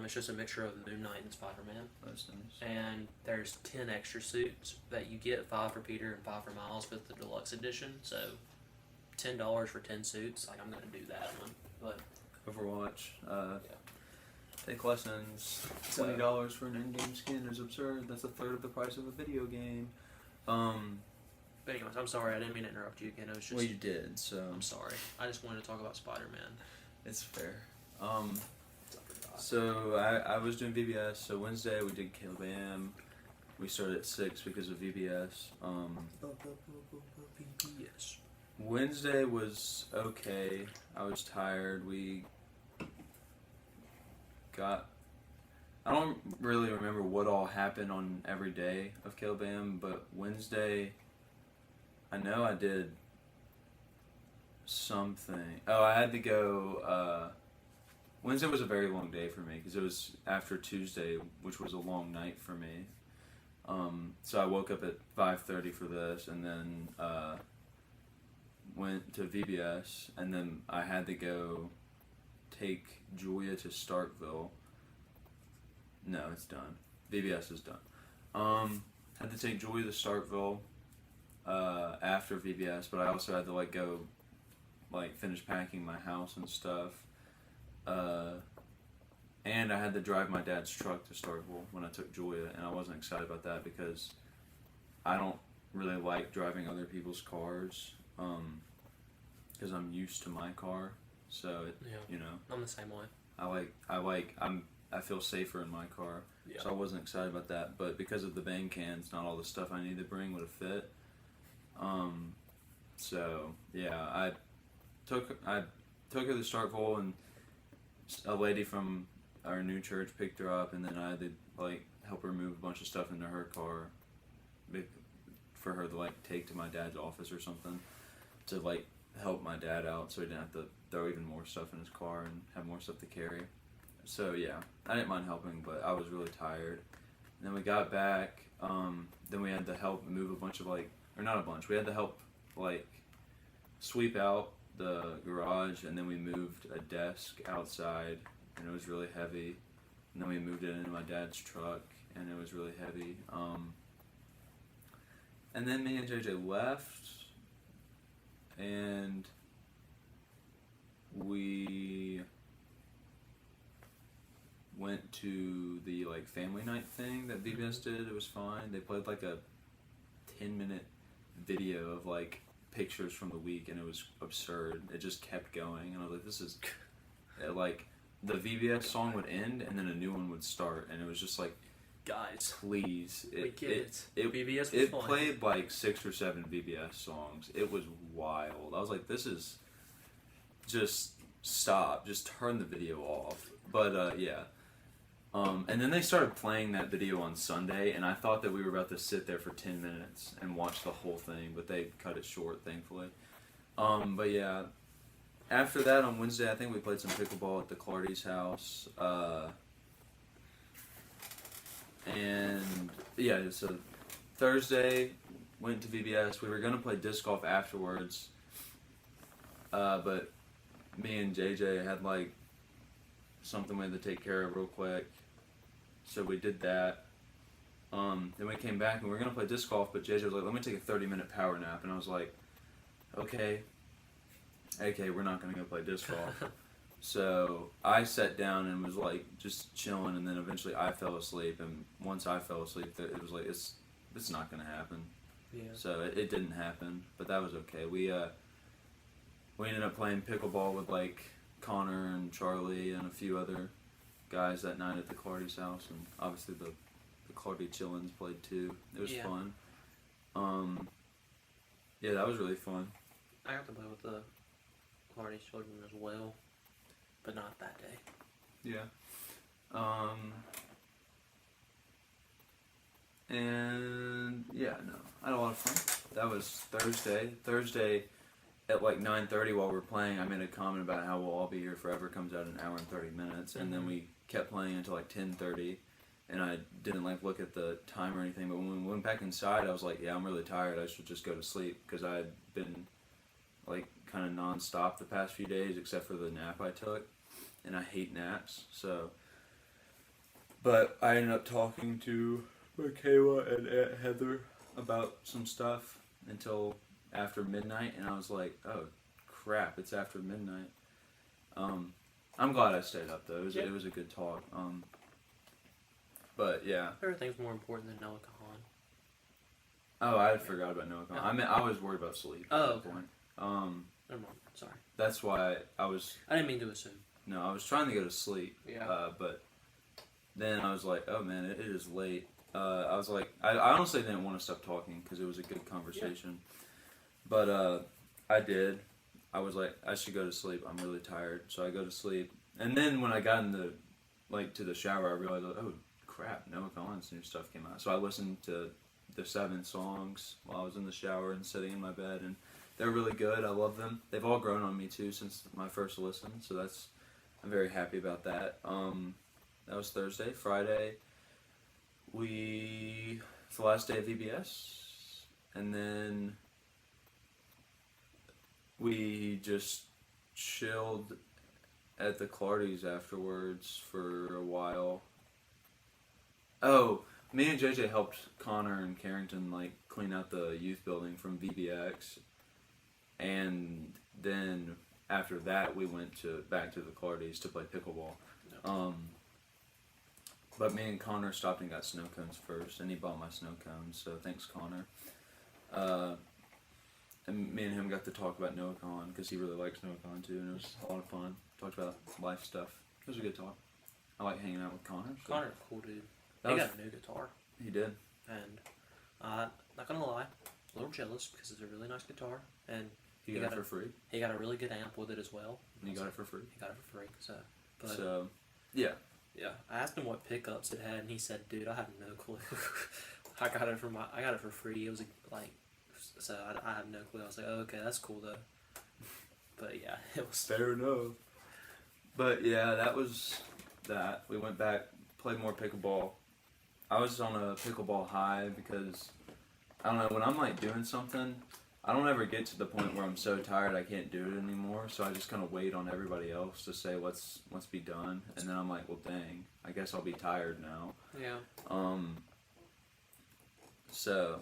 It's just a mixture of Moon Knight and Spider-Man. That's nice. And there's 10 extra suits that you get, 5 for Peter and 5 for Miles with the deluxe edition. So $10 for 10 suits. Like, I'm gonna do that one. But Overwatch. Take lessons. $20 for an in-game skin is absurd. That's a third of the price of a video game. But anyways, I'm sorry. I didn't mean to interrupt you again. It was just. Well, you did. So I'm sorry. I just wanted to talk about Spider-Man. It's fair. So I was doing VBS. So Wednesday we did Caleb AM. We started at 6 because of VBS. VBS. Wednesday was okay. I was tired. I don't really remember what all happened on every day of Caleb AM, but Wednesday, I know I did something. Oh, I had to go. Wednesday was a very long day for me because it was after Tuesday, which was a long night for me. So I woke up at 5:30 for this, and then went to VBS, and then I had to go take Julia to Starkville. No, it's done. VBS is done. Had to take Julia to Starkville after VBS, but I also had to go finish packing my house and stuff. And I had to drive my dad's truck to Starkville when I took Julia, and I wasn't excited about that because I don't really like driving other people's cars because I'm used to my car, so I'm the same way. I feel safer in my car, so I wasn't excited about that. But because of the bang cans, not all the stuff I needed to bring would have fit. So yeah, I took her to Starkville, and a lady from our new church picked her up, and then I had to help her move a bunch of stuff into her car for her to take to my dad's office or something to help my dad out, so he didn't have to throw even more stuff in his car and have more stuff to carry. So yeah, I didn't mind helping, but I was really tired. And then we got back. Then we had to help move a bunch of or not a bunch. We had to help sweep out the garage, and then we moved a desk outside, and it was really heavy. And then we moved it into my dad's truck, and it was really heavy. And then me and JJ left, and we went to the family night thing that VBS did. It was fine. They played a 10-minute video of pictures from the week, and it was absurd. It just kept going, and I was like, this is the VBS song would end and then a new one would start, and it was just guys, please, VBS was it fun. Played 6 or 7 VBS songs. It was wild. I was like, this is just stop, just turn the video off. But yeah. And then they started playing that video on Sunday, and I thought that we were about to sit there for 10 minutes and watch the whole thing, but they cut it short, thankfully. But yeah, after that on Wednesday, I think we played some pickleball at the Clardy's house. And yeah, so Thursday, went to VBS. We were going to play disc golf afterwards, but me and JJ had like something we had to take care of real quick. So we did that. Then we came back and we were going to play disc golf, but JJ was like, let me take a 30-minute power nap. And I was like, okay, we're not going to go play disc golf. So I sat down and was like just chilling, and then eventually I fell asleep. And once I fell asleep, it was like, it's not going to happen. Yeah. So it didn't happen, but that was okay. We ended up playing pickleball with like Connor and Charlie and a few other guys that night at the Clardy's house, and obviously the Clardy Chillins played too. It was fun. Yeah, that was really fun. I got to play with the Clardy children as well, but not that day. Yeah. And yeah, no, I had a lot of fun. That was Thursday. Thursday at like 9:30 while we were playing, I made a comment about how we'll all be here forever. Comes out in an hour and 30 minutes, and then we kept playing until like 10:30, and I didn't like look at the time or anything. But when we went back inside, I was like, yeah, I'm really tired. I should just go to sleep, because I had been like kind of nonstop the past few days, except for the nap I took, and I hate naps. So, but I ended up talking to Michaela and Aunt Heather about some stuff until after midnight, and I was like, oh crap, it's after midnight. I'm glad I stayed up though. It was a good talk. But yeah. Everything's more important than Noah Kahan. Oh, I had forgot about Noah Kahan. I mean, I was worried about sleep at that point. Never mind. Sorry. That's why I was. I didn't mean to assume. No, I was trying to go to sleep. Yeah. But then I was like, oh man, it is late. I was like, I honestly didn't want to stop talking because it was a good conversation. Yeah. But I did. I was like, I should go to sleep. I'm really tired. So I go to sleep. And then when I got to the shower, I realized, oh crap, Noah Kahan's new stuff came out. So I listened to the 7 songs while I was in the shower and sitting in my bed, and they're really good. I love them. They've all grown on me too since my first listen. So I'm very happy about that. That was Thursday. Friday, it's the last day of VBS, and then we just chilled at the Clardy's afterwards for a while. Oh, me and JJ helped Connor and Carrington like clean out the youth building from VBX, and then after that we went back to the Clardy's to play pickleball. But me and Connor stopped and got snow cones first, and he bought my snow cones, so thanks, Connor. And me and him got to talk about Noah Kahan, because he really likes Noah Kahan too, and it was a lot of fun. Talked about life stuff. It was a good talk. I like hanging out with Connor. So. Connor's a cool dude. He got a new guitar. He did. And not gonna lie, a little jealous, because it's a really nice guitar, and he got it for free. He got a really good amp with it as well. And he got it for free. He got it for free. So yeah. Yeah, I asked him what pickups it had, and he said, "Dude, I have no clue. I got it for free. It was so I have no clue." I was like, "Oh, okay, that's cool though." But yeah, it was fair enough. But yeah, that was that. We went back, played more pickleball. I was on a pickleball high because I don't know, when I'm like doing something, I don't ever get to the point where I'm so tired I can't do it anymore, so I just kind of wait on everybody else to say let's be done, and then I'm like, well dang, I guess I'll be tired now. Yeah. So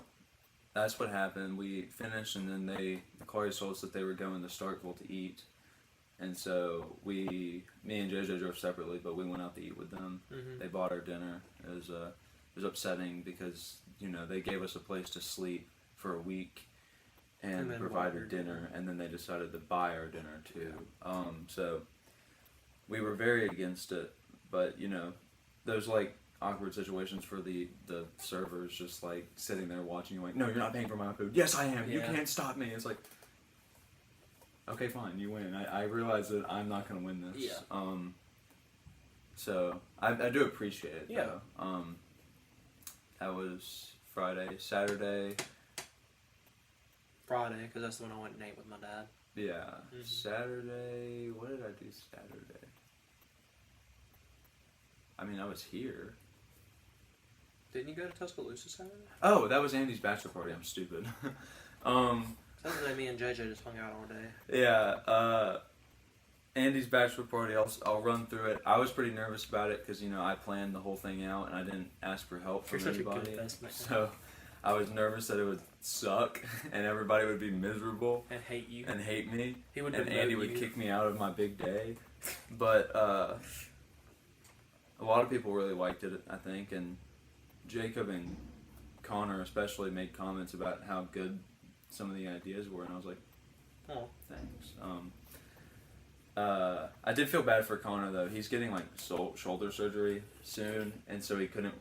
that's what happened. We finished, and then the Clardy told us that they were going to Starkville to eat, and so me and JJ drove separately, but we went out to eat with them. Mm-hmm. They bought our dinner. It was upsetting because they gave us a place to sleep for a week and provided dinner, and then they decided to buy our dinner too. So we were very against it, but there's like awkward situations for the servers just like sitting there watching you like, no, you're not paying for my food. Yes, I am. Yeah. You can't stop me. It's like, okay, fine, you win. I realize that I'm not gonna win this. Yeah. So I do appreciate it. Yeah. Though. That was Friday, Saturday. Friday, because that's the one I went and ate with my dad. Yeah. Saturday. What did I do Saturday? I mean, I was here. Didn't you go to Tuscaloosa Saturday? Oh, that was Andy's bachelor party. I'm stupid. Saturday, me and JJ just hung out all day. Yeah. Andy's bachelor party. I'll run through it. I was pretty nervous about it because I planned the whole thing out and I didn't ask for help from You're such anybody. a good best man. So I was nervous that it would suck and everybody would be miserable And hate you. and hate me. He would and Andy would kick me out of my big day. But a lot of people really liked it, I think, and Jacob and Connor especially made comments about how good some of the ideas were, and I was like, oh, thanks. I did feel bad for Connor though. He's getting like shoulder surgery soon, and so he couldn't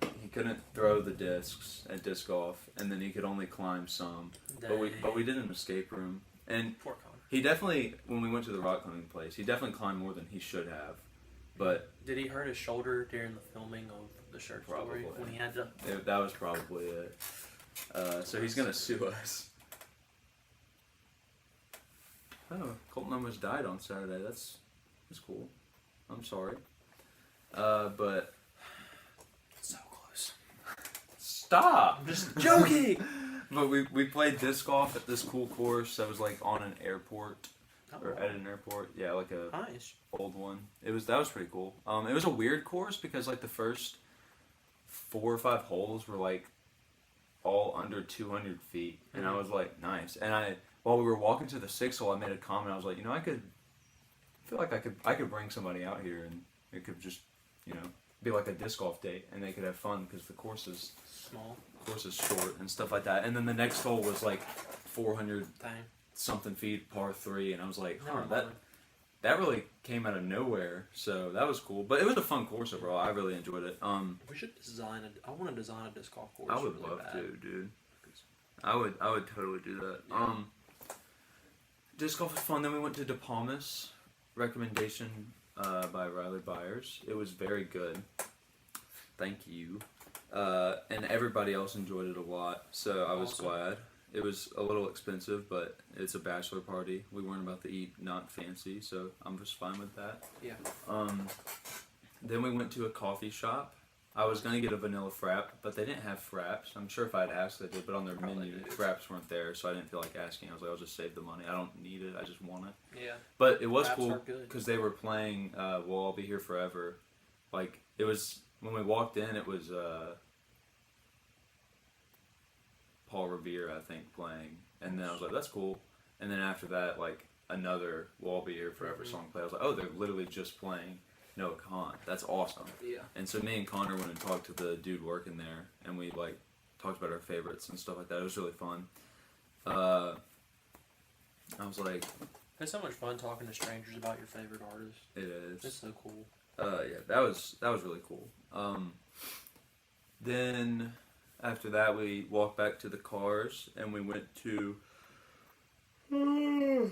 throw the discs at disc golf, and then he could only climb some. dang. But we did an escape room, and Poor Connor. he definitely, when we went to the rock climbing place, he definitely climbed more than he should have. But Did he hurt his shoulder during the filming of the shirt story Probably. when he had to? that was probably it. So he's gonna sue us. Oh, Colton almost died on Saturday. That's cool. I'm sorry. But So close. stop. I'm just joking. But we played disc golf at this cool course that was like on an airport or Oh, at an airport. Yeah, like a nice. old one. That was pretty cool. It was a weird course because like the first 4 or 5 holes were like all under 200 feet, and I was like, nice. And while we were walking to the 6th hole, I made a comment. I was like, I feel like I could bring somebody out here, and it could just, be like a disc golf date, and they could have fun because the course is short and stuff like that. And then the next hole was like 400 Dang. something feet, par 3, and I was like, Never that mind. that really came out of nowhere. So that was cool, but it was a fun course overall. I really enjoyed it. We should design I want to design a disc golf course. I would really love bad. to, dude. I would totally do that. Yeah. Disc golf was fun. Then we went to De Palmas. Recommendation by Riley Byers. It was very good. Thank you. And everybody else enjoyed it a lot, so I was Awesome. glad. It was a little expensive, but it's a bachelor party. We weren't about to eat not fancy, so I'm just fine with that. Yeah. Then we went to a coffee shop. I was going to get a vanilla frap, but they didn't have fraps. I'm sure if I had asked, they did, but on their Probably menu, did. fraps weren't there, so I didn't feel like asking. I was like, I'll just save the money. I don't need it. I just want it. Yeah. But it was Fraps cool are good. because they were playing We'll All Be Here Forever. Like, it was, when we walked in, it was Paul Revere, I think, playing. And then I was like, that's cool. And then after that, like, another We'll All Be Here Forever song played. I was like, oh, they're literally just playing Noah Kahan. That's awesome. Yeah. And so me and Connor went and talked to the dude working there, and we, like, talked about our favorites and stuff like that. It was really fun. I was like, It's so much fun talking to strangers about your favorite artists. it is. It's so cool. Yeah, that was really cool. Then after that, we walked back to the cars and we went to. Oh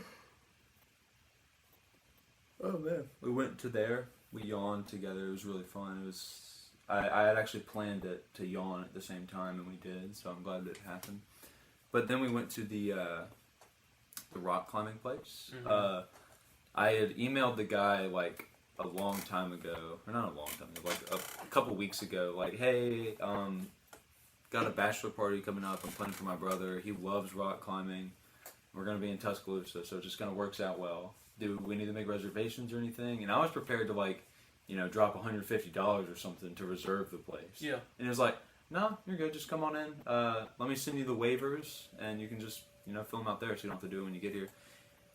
man, we went to there. We yawned together. It was really fun. It was. I had actually planned it to yawn at the same time, and we did. So I'm glad that it happened. But then we went to the rock climbing place. Mhm. I had emailed the guy like a long time ago, or not a long time ago, like a couple weeks ago, like, hey, got a bachelor party coming up. I'm planning for my brother. He loves rock climbing. We're gonna be in Tuscaloosa, so it just kind of works out well. Do we need to make reservations or anything? And I was prepared to like, drop $150 or something to reserve the place. Yeah. And he was like, no, you're good. Just come on in. Let me send you the waivers, and you can just fill them out there, so you don't have to do it when you get here.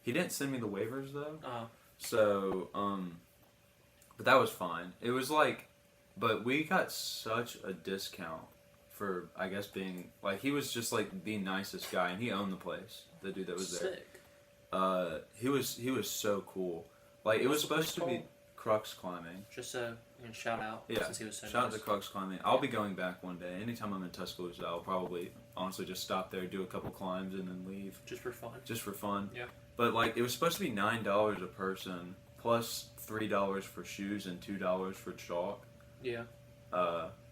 He didn't send me the waivers though. So, but that was fine. It was like, but we got such a discount for, I guess, being, like, he was just, like, the nicest guy, and he owned the place, the dude that was there. Sick. He was so cool. Like, it was What's the place supposed to be called? Crux Climbing. Just a shout out. Yeah, Since he was so shout out nice. to Crux Climbing. I'll be going back one day. Anytime I'm in Tuscaloosa, I'll probably, honestly, just stop there, do a couple climbs, and then leave. Just for fun. Just for fun. Yeah. but like it was supposed to be $9 a person plus $3 for shoes and $2 for chalk. Yeah.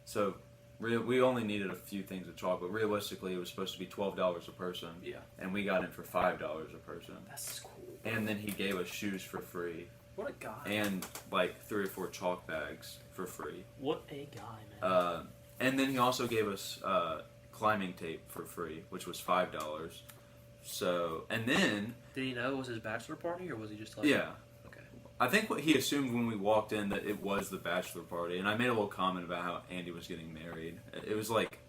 So we only needed a few things of chalk, but realistically it was supposed to be $12 a person. Yeah. And we got in for $5 a person. That's cool. And then he gave us shoes for free. What a guy. And like 3 or 4 chalk bags for free. What a guy, man. And then he also gave us climbing tape for free, which was $5. So, and then... Did he know it was his bachelor party, or was he just like... Yeah. Okay. I think what he assumed when we walked in that it was the bachelor party, and I made a little comment about how Andy was getting married. It was like...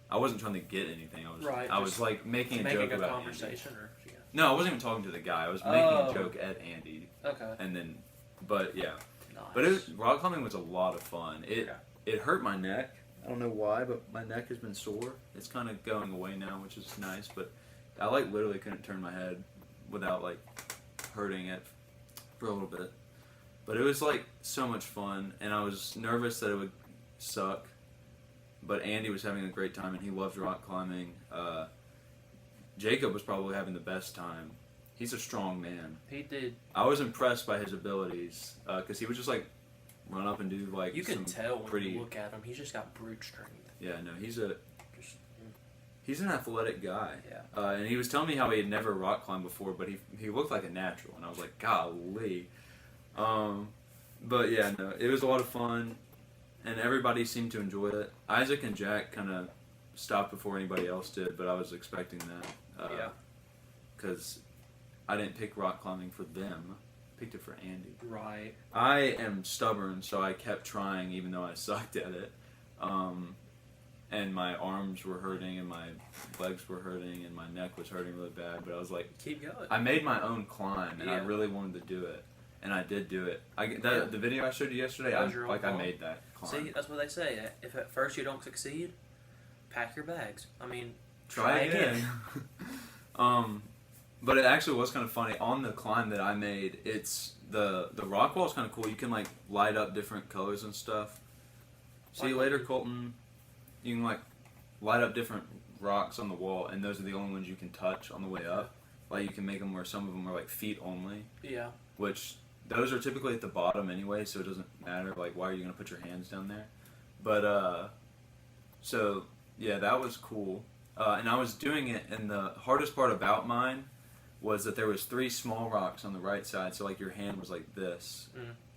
I wasn't trying to get anything. I was like making a joke about conversation, Andy. or... Yeah. No, I wasn't even talking to the guy. I was making a joke at Andy. Okay. And then... But, yeah. Nice. But rock climbing was a lot of fun. It hurt my neck. I don't know why, but my neck has been sore. It's kind of going away now, which is nice, but I like literally couldn't turn my head without like hurting it for a little bit. But it was like so much fun, and I was nervous that it would suck, but Andy was having a great time, and he loves rock climbing. Jacob was probably having the best time. He's a strong man. He did. I was impressed by his abilities, because he would just like run up and do like you can tell when pretty... you look at him. He's just got brute strength. Yeah, no, he's an athletic guy. Yeah. And he was telling me how he had never rock climbed before, but he looked like a natural, and I was like, golly. But yeah, no, it was a lot of fun, and everybody seemed to enjoy it. Isaac and Jack kind of stopped before anybody else did, but I was expecting that. Yeah. Because I didn't pick rock climbing for them. Picked it for Andy. Right. I am stubborn, so I kept trying even though I sucked at it. And my arms were hurting, and my legs were hurting, and my neck was hurting really bad. But I was like, keep going. I made my own climb, and I really wanted to do it, and I did do it. The video I showed you yesterday, I made that climb. See, that's what they say. If at first you don't succeed, pack your bags. I mean, try again. But it actually was kind of funny. On the climb that I made, it's the rock wall is kind of cool. You can like light up different colors and stuff. See you later, Colton. You can like light up different rocks on the wall, and those are the only ones you can touch on the way up. Like you can make them where some of them are like feet only. Yeah. Which those are typically at the bottom anyway, so it doesn't matter. Like why are you gonna put your hands down there? But so yeah, that was cool. And I was doing it, and the hardest part about mine was that there was 3 small rocks on the right side, so like your hand was like this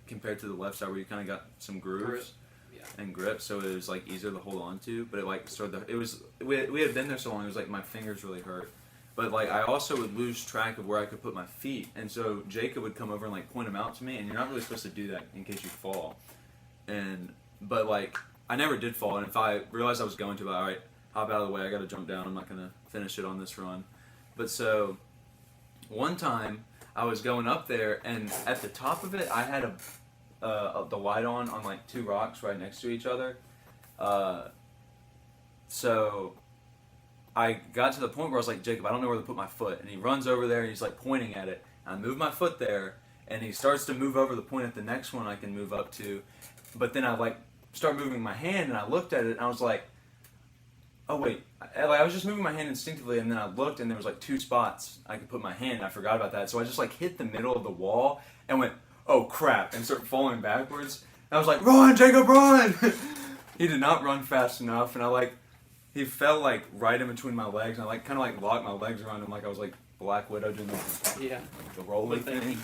compared to the left side where you kind of got some grooves and grip, so it was like easier to hold on to. But it like we had been there so long, it was like my fingers really hurt. But like I also would lose track of where I could put my feet, and so Jacob would come over and like point them out to me, and you're not really supposed to do that in case you fall. But like I never did fall, and if I realized I was going to, all right, hop out of the way, I got to jump down. I'm not gonna finish it on this run. But so one time I was going up there, and at the top of it I had the light on like 2 rocks right next to each other. So I got to the point where I was like, Jacob, I don't know where to put my foot. And he runs over there, and he's like pointing at it. I move my foot there, and he starts to move over the point at the next one I can move up to. But then I like start moving my hand, and I looked at it, and I was like, oh wait, I was just moving my hand instinctively, and then I looked, and there was like 2 spots I could put my hand, and I forgot about that. So I just like hit the middle of the wall and went, oh crap, and started falling backwards. And I was like, run, Jacob, run! He did not run fast enough, and he fell like right in between my legs, and I like kind of like locked my legs around him like I was like Black Widow doing the rolling thing.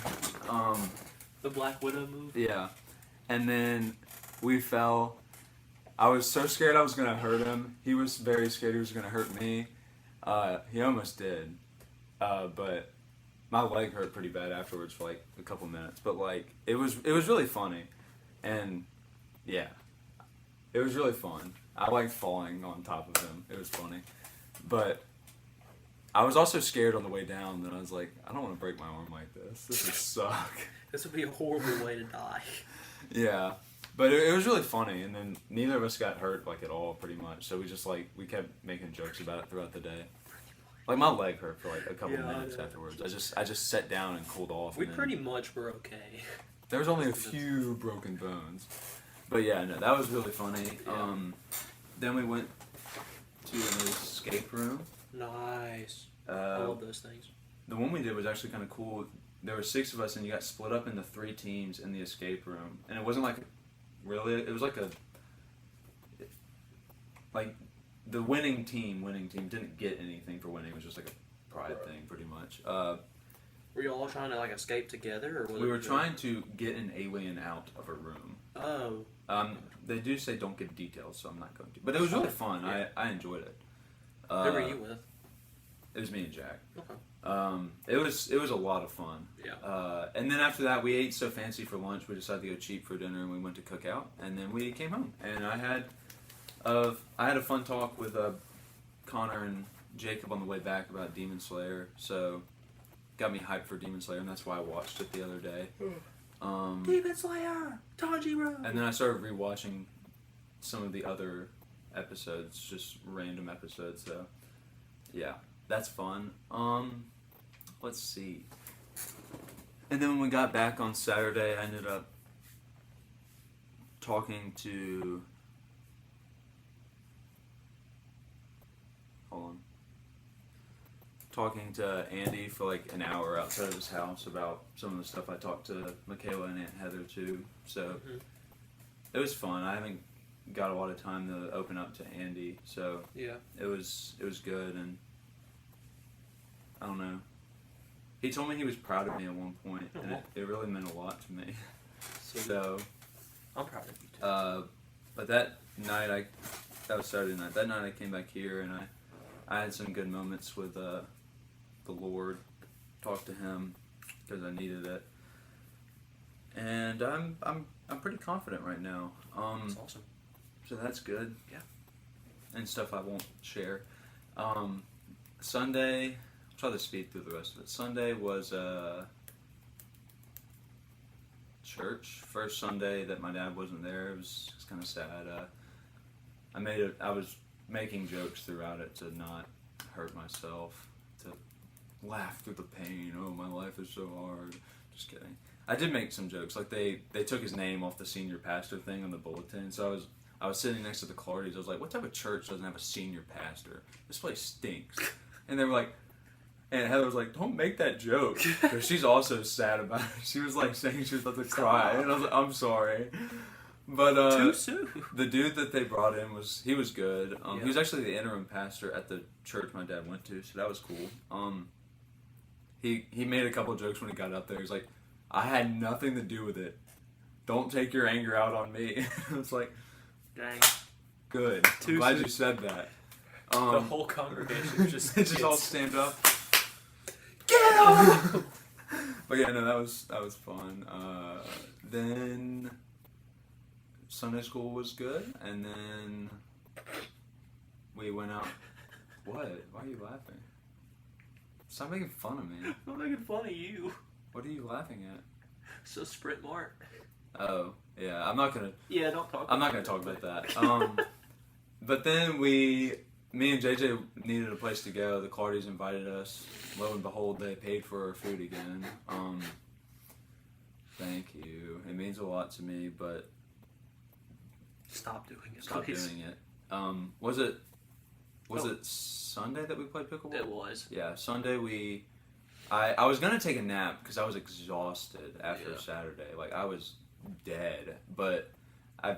The Black Widow move? Yeah. And then we fell. I was so scared I was going to hurt him. He was very scared he was going to hurt me. He almost did. But my leg hurt pretty bad afterwards for like a couple minutes. But like it was really funny. And yeah, it was really fun. I liked falling on top of him. It was funny. But I was also scared on the way down that I was like, I don't want to break my arm like this. This would suck. This would be a horrible way to die. Yeah. But it was really funny, and then neither of us got hurt like at all, pretty much. So we just like we kept making jokes about it throughout the day. Like my leg hurt for like a couple minutes afterwards. I just sat down and cooled off. We pretty much were okay. There was only a few broken bones, but yeah, no, that was really funny. Yeah. Then we went to an escape room. Nice. I love those things. the one we did was actually kind of cool. There were 6 of us, and you got split up into 3 teams in the escape room, and it wasn't like really. It was like the winning team didn't get anything for winning. It was just like a pride thing, pretty much. Were you all trying to like escape together, or we were trying to get an alien out of a room. Oh. They do say don't give details, so I'm not going to. But it was really fun. Yeah. I enjoyed it. Who were you with? It was me and Jack. Okay. It was a lot of fun. Yeah. And then after that, we ate so fancy for lunch. We decided to go cheap for dinner, and we went to Cookout. And then we came home, and I had a fun talk with Connor and Jacob on the way back about Demon Slayer. So got me hyped for Demon Slayer, and that's why I watched it the other day. Demon Slayer, Tanjiro. And then I started rewatching some of the other episodes, just random episodes. So yeah, that's fun. Let's see. And then when we got back on Saturday, I ended up talking to. Hold on. Talking to Andy for like an hour outside of his house about some of the stuff I talked to Michaela and Aunt Heather too. So it was fun. I haven't got a lot of time to open up to Andy, so yeah, it was good, and I don't know. He told me he was proud of me at one point, and it really meant a lot to me. So I'm proud of you too. But that night that was Saturday night. That night I came back here and I had some good moments with the Lord. Talked to Him because I needed it, and I'm pretty confident right now. That's awesome. So that's good. Yeah. And stuff I won't share. Sunday, I'll try to speed through the rest of it. Sunday was church. First Sunday that my dad wasn't there. It was kind of sad. I was making jokes throughout it to not hurt myself, to laugh through the pain. Oh, my life is so hard. Just kidding. I did make some jokes. Like they took his name off the senior pastor thing on the bulletin. So I was sitting next to the Clardies. I was like, what type of church doesn't have a senior pastor? This place stinks. And they were like, and Heather was like, don't make that joke. Because she's also sad about it. She was like saying she was about to cry. And I was like, I'm sorry. But too soon. The dude that they brought in was good. Yeah. He was actually the interim pastor at the church my dad went to, so that was cool. He made a couple jokes when he got up there. He's like, I had nothing to do with it. Don't take your anger out on me. I was like, dang. Good. I'm glad you said that. The whole congregation just all stand up. Get up! But yeah, no, that was fun. Then Sunday school was good, and then we went out. What? Why are you laughing? Stop making fun of me. I'm making fun of you. What are you laughing at? So Sprint Mart. Oh, yeah. I'm not gonna talk about that. But then me and JJ needed a place to go. The Clardies invited us. Lo and behold, they paid for our food again. Thank you. It means a lot to me, but stop doing it. Stop please. doing it. Was it Sunday that we played pickleball? It was. Yeah, Sunday I was gonna take a nap because I was exhausted after Saturday. Like I was dead. But I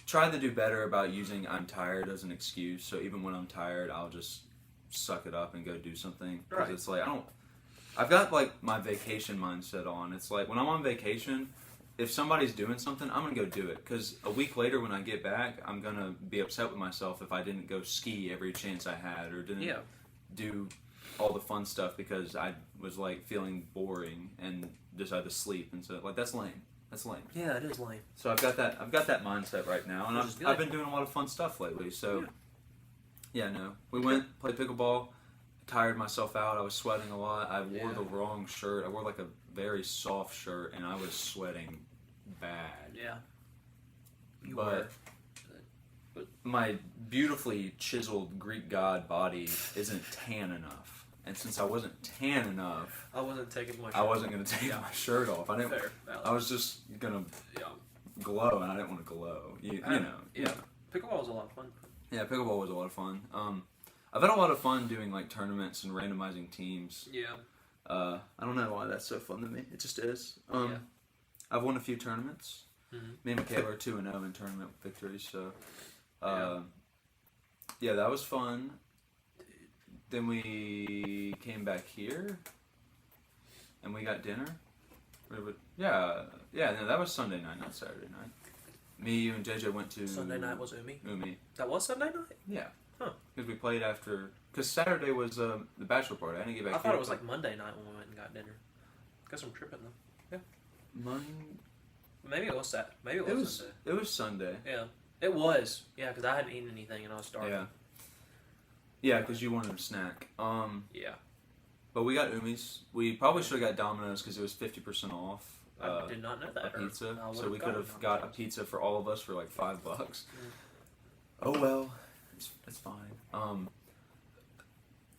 tried to do better about using I'm tired as an excuse. So even when I'm tired, I'll just suck it up and go do something. Because it's like I've got like my vacation mindset on. It's like when I'm on vacation, if somebody's doing something, I'm going to go do it. Because a week later when I get back, I'm going to be upset with myself if I didn't go ski every chance I had or didn't do all the fun stuff because I was like feeling boring and decided to sleep. And so like that's lame. That's lame. Yeah, it is lame. So I've got that mindset right now. And I've been doing a lot of fun stuff lately. So yeah, no. We went, played pickleball, tired myself out. I was sweating a lot. I wore the wrong shirt. I wore like a very soft shirt, and I was sweating bad. Yeah. But my beautifully chiseled Greek god body isn't tan enough. And since I wasn't tan enough, I wasn't taking my shirt I wasn't going to take my shirt off. I didn't. Fair. I was just going to glow, and I didn't want to glow. You know. Yeah. Pickleball was a lot of fun. Yeah, pickleball was a lot of fun. I've had a lot of fun doing like tournaments and randomizing teams. Yeah. I don't know why that's so fun to me. It just is. Yeah. I've won a few tournaments. Mm-hmm. Me and Michaela are 2-0 in tournament victories. So, yeah, that was fun. Then we came back here, and we got dinner. No, that was Sunday night, not Saturday night. Me, you, and JJ went to... Sunday night was Umi? Umi. That was Sunday night? Yeah. Huh. Because we played after... Because Saturday was the bachelor party. I didn't get back I thought here. it was like Monday night when we went and got dinner. Guess I'm tripping though. Yeah. Maybe it was Saturday. Maybe it was Sunday. It was Sunday. Yeah. It was. Yeah, because I hadn't eaten anything and I was starving. Yeah. Yeah, because you wanted a snack. Yeah. But we got Umi's. We probably should have got Domino's because it was 50% off. I did not know that. A pizza. So we gotten could have got a pizza for all of us for like $5. Oh well, it's fine.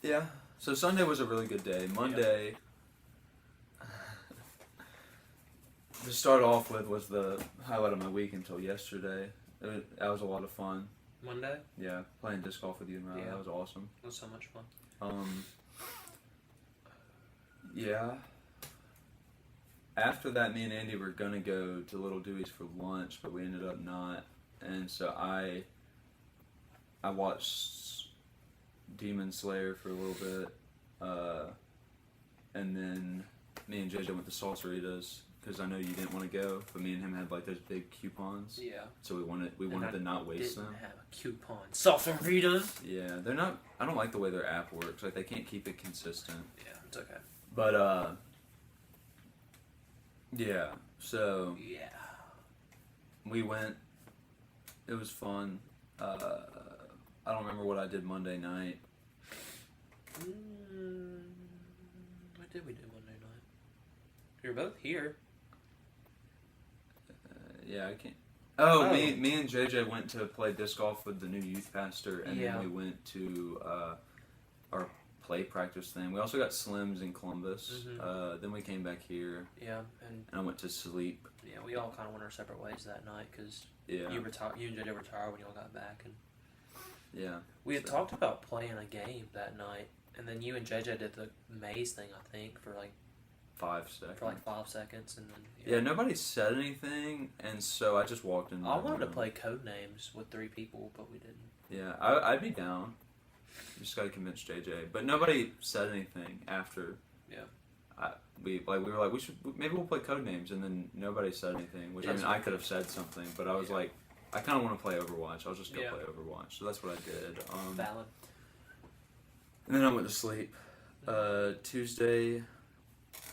Yeah. So Sunday was a really good day. Monday, to start off with, was the highlight of my week until yesterday. That was a lot of fun. Monday? Yeah, playing disc golf with you and Riley. Yeah. That was awesome. It was so much fun. Yeah. After that, me and Andy were gonna go to Little Dewey's for lunch, but we ended up not. And so I watched Demon Slayer for a little bit, and then me and JJ went to Salsaritas because I know you didn't want to go, but me and him had like those big coupons. Yeah. So we wanted to not waste them. Didn't have a coupon. Salsaritas. Yeah, they're not. I don't like the way their app works. Like they can't keep it consistent. Yeah, it's okay. But yeah. So yeah, we went. It was fun. I don't remember what I did Monday night. What did we do Monday night? We were both here. Yeah, I can't. Oh, me and JJ went to play disc golf with the new youth pastor, and then we went to our play practice thing. We also got Slims in Columbus. Mm-hmm. Then we came back here. Yeah, and I went to sleep. Yeah, we all kind of went our separate ways that night because you and JJ retired when y'all got back, and we had talked about playing a game that night, and then you and JJ did the maze thing, I think, for like 5 seconds. For like 5 seconds, and then nobody said anything, and so I just walked in. I wanted to play code names with 3 people, but we didn't. Yeah, I'd be down. Just got to convince JJ, but nobody said anything after. Yeah. We were like maybe we'll play code names, and then nobody said anything. Which I mean I could have said something, but I was like I kind of want to play Overwatch. I'll just go play Overwatch. So that's what I did. Valid. And then I went to sleep. Tuesday, I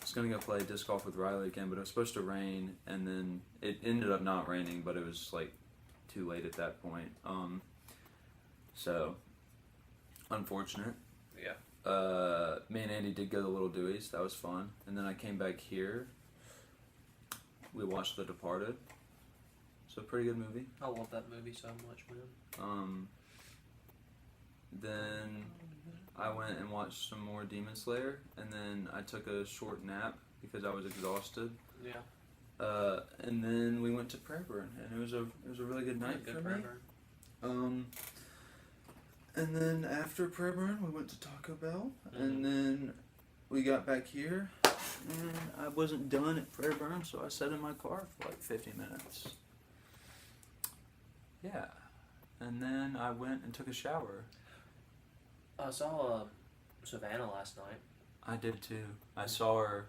was gonna go play disc golf with Riley again, but it was supposed to rain, and then it ended up not raining, but it was like too late at that point. So unfortunate. Yeah. Me and Andy did go to Little Dewey's. That was fun. And then I came back here. We watched The Departed. It's a pretty good movie. I love that movie so much, man. Then I went and watched some more Demon Slayer, and then I took a short nap because I was exhausted. Yeah. And then we went to Prayer Burn, and it was a really good night for me. And then after Prayer Burn, we went to Taco Bell, and then we got back here, and I wasn't done at Prayer Burn, so I sat in my car for like 50 minutes. Yeah. And then I went and took a shower. I saw Savannah last night. I did too. I saw her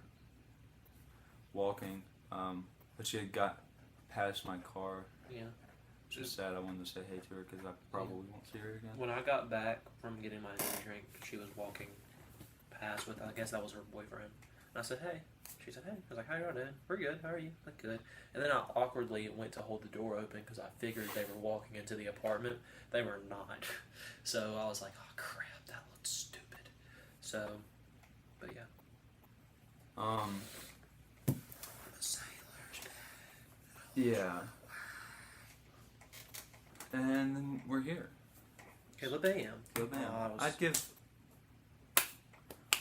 walking, but she had got past my car. Yeah. Which is sad. I wanted to say hey to her because I probably won't see her again. When I got back from getting my energy drink, she was walking past with, I guess that was her boyfriend. And I said, hey. She said, hey. I was like, how y'all doing? We're good. How are you? Like, good. And then I awkwardly went to hold the door open because I figured they were walking into the apartment. They were not. So I was like, oh, crap. That looked stupid. So, but yeah. The sailors. Yeah. And then we're here. Caleb Bam. Caleb Bam.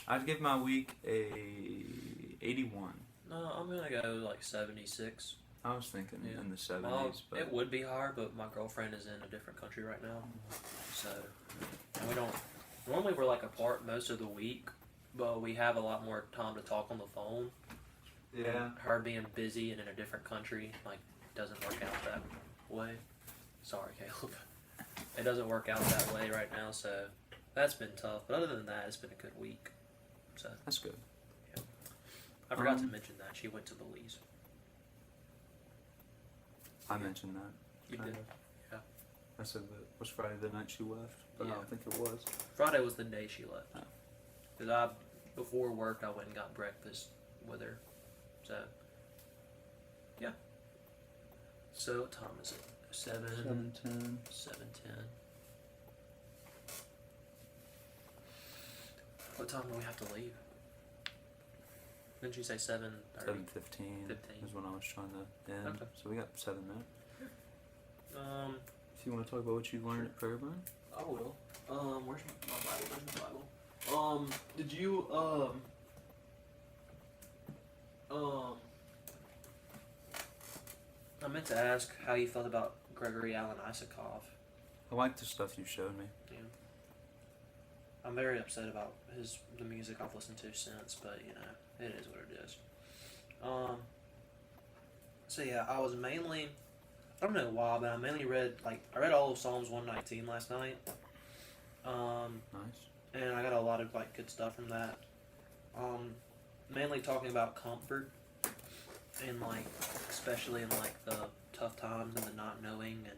I'd give my week a 81. No, I'm gonna go like 76. I was thinking in the 70s, but it would be higher, but my girlfriend is in a different country right now, so and we don't Normally we're like apart most of the week, but we have a lot more time to talk on the phone. Yeah. And her being busy and in a different country, like, doesn't work out that way. Sorry, Caleb. It doesn't work out that way right now, so that's been tough. But other than that, it's been a good week. So That's good. yeah. I forgot to mention that she went to Belize. I mentioned that. You did. Yeah. I said that was Friday the night she left, but I Yeah. don't think it was. Friday was the day she left. Oh. Because before work, I went and got breakfast with her. So, yeah. So, what time is it? 7:10. 7:10. What time do we have to leave? Didn't you say 7:30? 7:15 is when I was trying to end. Okay. So we got 7 minutes. If you want to talk about what you learned at Prayer Burn. I will. Where's my Bible? Where's my Bible? Did you, I meant to ask how you felt about Gregory Alan Isakov. I like the stuff you showed me. Yeah. I'm very upset about the music I've listened to since, but you know, it is what it is. So yeah, I was mainly, I don't know why, but I mainly read all of Psalms 119 last night. Nice. And I got a lot of good stuff from that. Mainly talking about comfort and especially in the tough times and the not knowing, and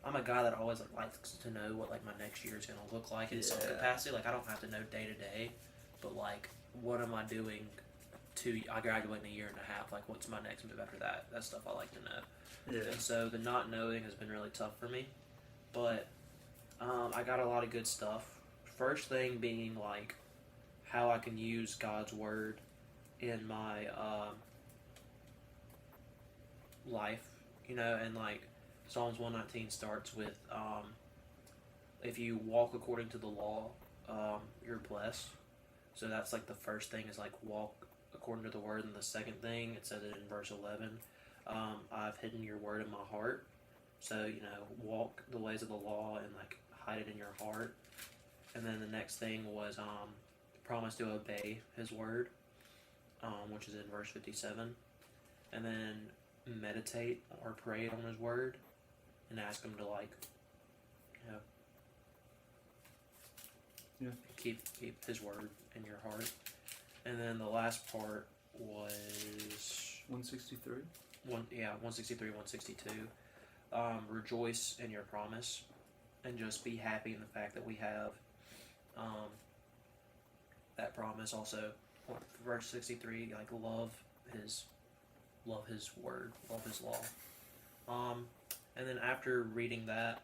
I'm a guy that always likes to know what my next year is gonna look like in some capacity. I don't have to know day to day, but what am I doing I graduate in a year and a half, what's my next move after that? That stuff I like to know. Yeah. And so the not knowing has been really tough for me, but I got a lot of good stuff. First thing being how I can use God's word in my life, and Psalms 119 starts with if you walk according to the law, you're blessed. So that's the first thing is walk according to the word, and the second thing, it says it in verse 11, I've hidden your word in my heart. So walk the ways of the law and hide it in your heart. And then the next thing was promise to obey his word, which is in verse 57. And then meditate or pray on his word and ask him to keep his word in your heart. And then the last part was 163. 163, 162. Rejoice in your promise, and just be happy in the fact that we have that promise. Also, verse 63, love his word, love his law. And then after reading that,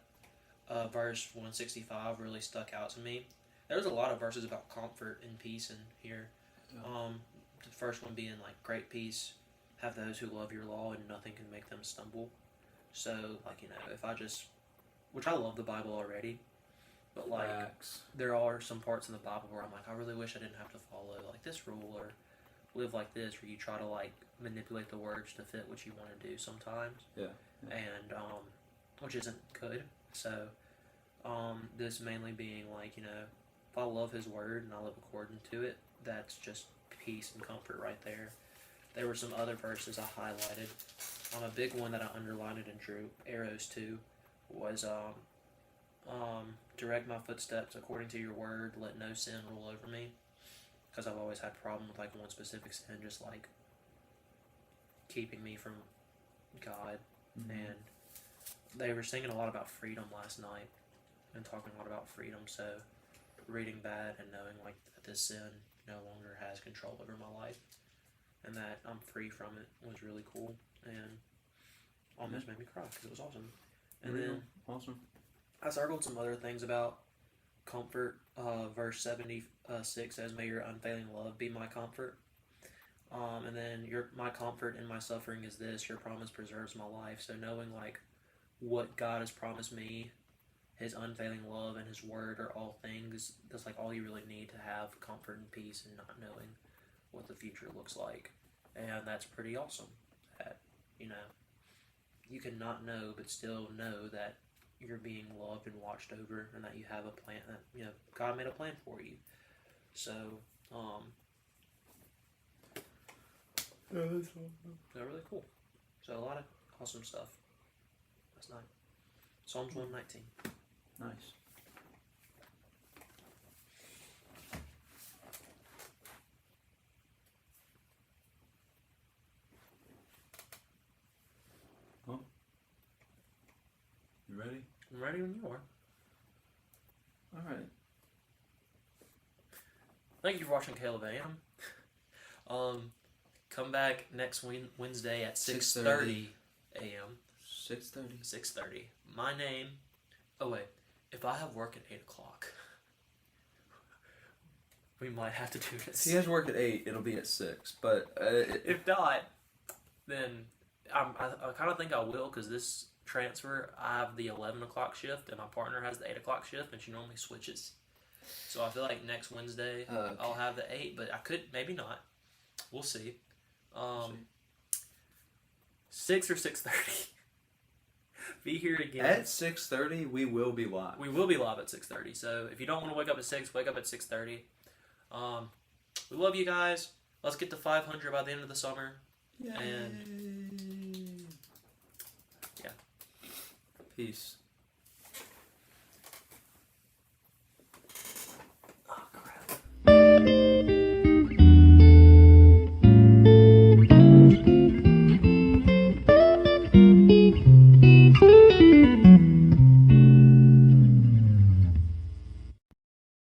verse 165 really stuck out to me. There's a lot of verses about comfort and peace in here. Yeah. The first one being great peace, have those who love your law, and nothing can make them stumble. So if I just, which I love the Bible already, but Facts. there are some parts in the Bible where I'm I really wish I didn't have to follow this rule or live like this, where you try to manipulate the words to fit what you want to do sometimes. Yeah. And which isn't good. So this mainly being if I love his word and I live according to it, that's just peace and comfort right there. There were some other verses I highlighted. A big one that I underlined and drew arrows to was direct my footsteps according to your word, let no sin rule over me. Because I've always had a problem with one specific sin, just keeping me from God. Mm-hmm. And they were singing a lot about freedom last night and talking a lot about freedom. So reading that and knowing that this sin no longer has control over my life and that I'm free from it was really cool and almost made me cry because it was awesome. And then awesome. I circled some other things about comfort. Verse 76 says, "May your unfailing love be my comfort." And then my comfort in my suffering is this: your promise preserves my life. So knowing what God has promised me, his unfailing love and his word are all things. That's all you really need to have comfort and peace and not knowing what the future looks like. And that's pretty awesome. That you can not know but still know that you're being loved and watched over, and that you have a plan. That God made a plan for you. So Yeah, that's awesome. they're really cool. So a lot of awesome stuff last night. Psalms 119. Nice. Well, you ready? I'm ready when you are. All right. Thank you for watching Caleb AM. Come back next Wednesday at 6:30 a.m. 6:30. 6:30. My name. Oh wait, if I have work at 8 o'clock, we might have to do this. If he has work at 8, it'll be at 6. But If not, then I kind of think I will, because this transfer, I have the 11 o'clock shift and my partner has the 8 o'clock shift, and she normally switches. So I feel like next Wednesday Okay. I'll have the 8, but I could, maybe not. We'll see. 6 or 6:30. Be here again. At 6:30, we will be live. We will be live at 6:30. So if you don't want to wake up at 6, wake up at 6:30. We love you guys. Let's get to 500 by the end of the summer. Yay. And yeah. Peace.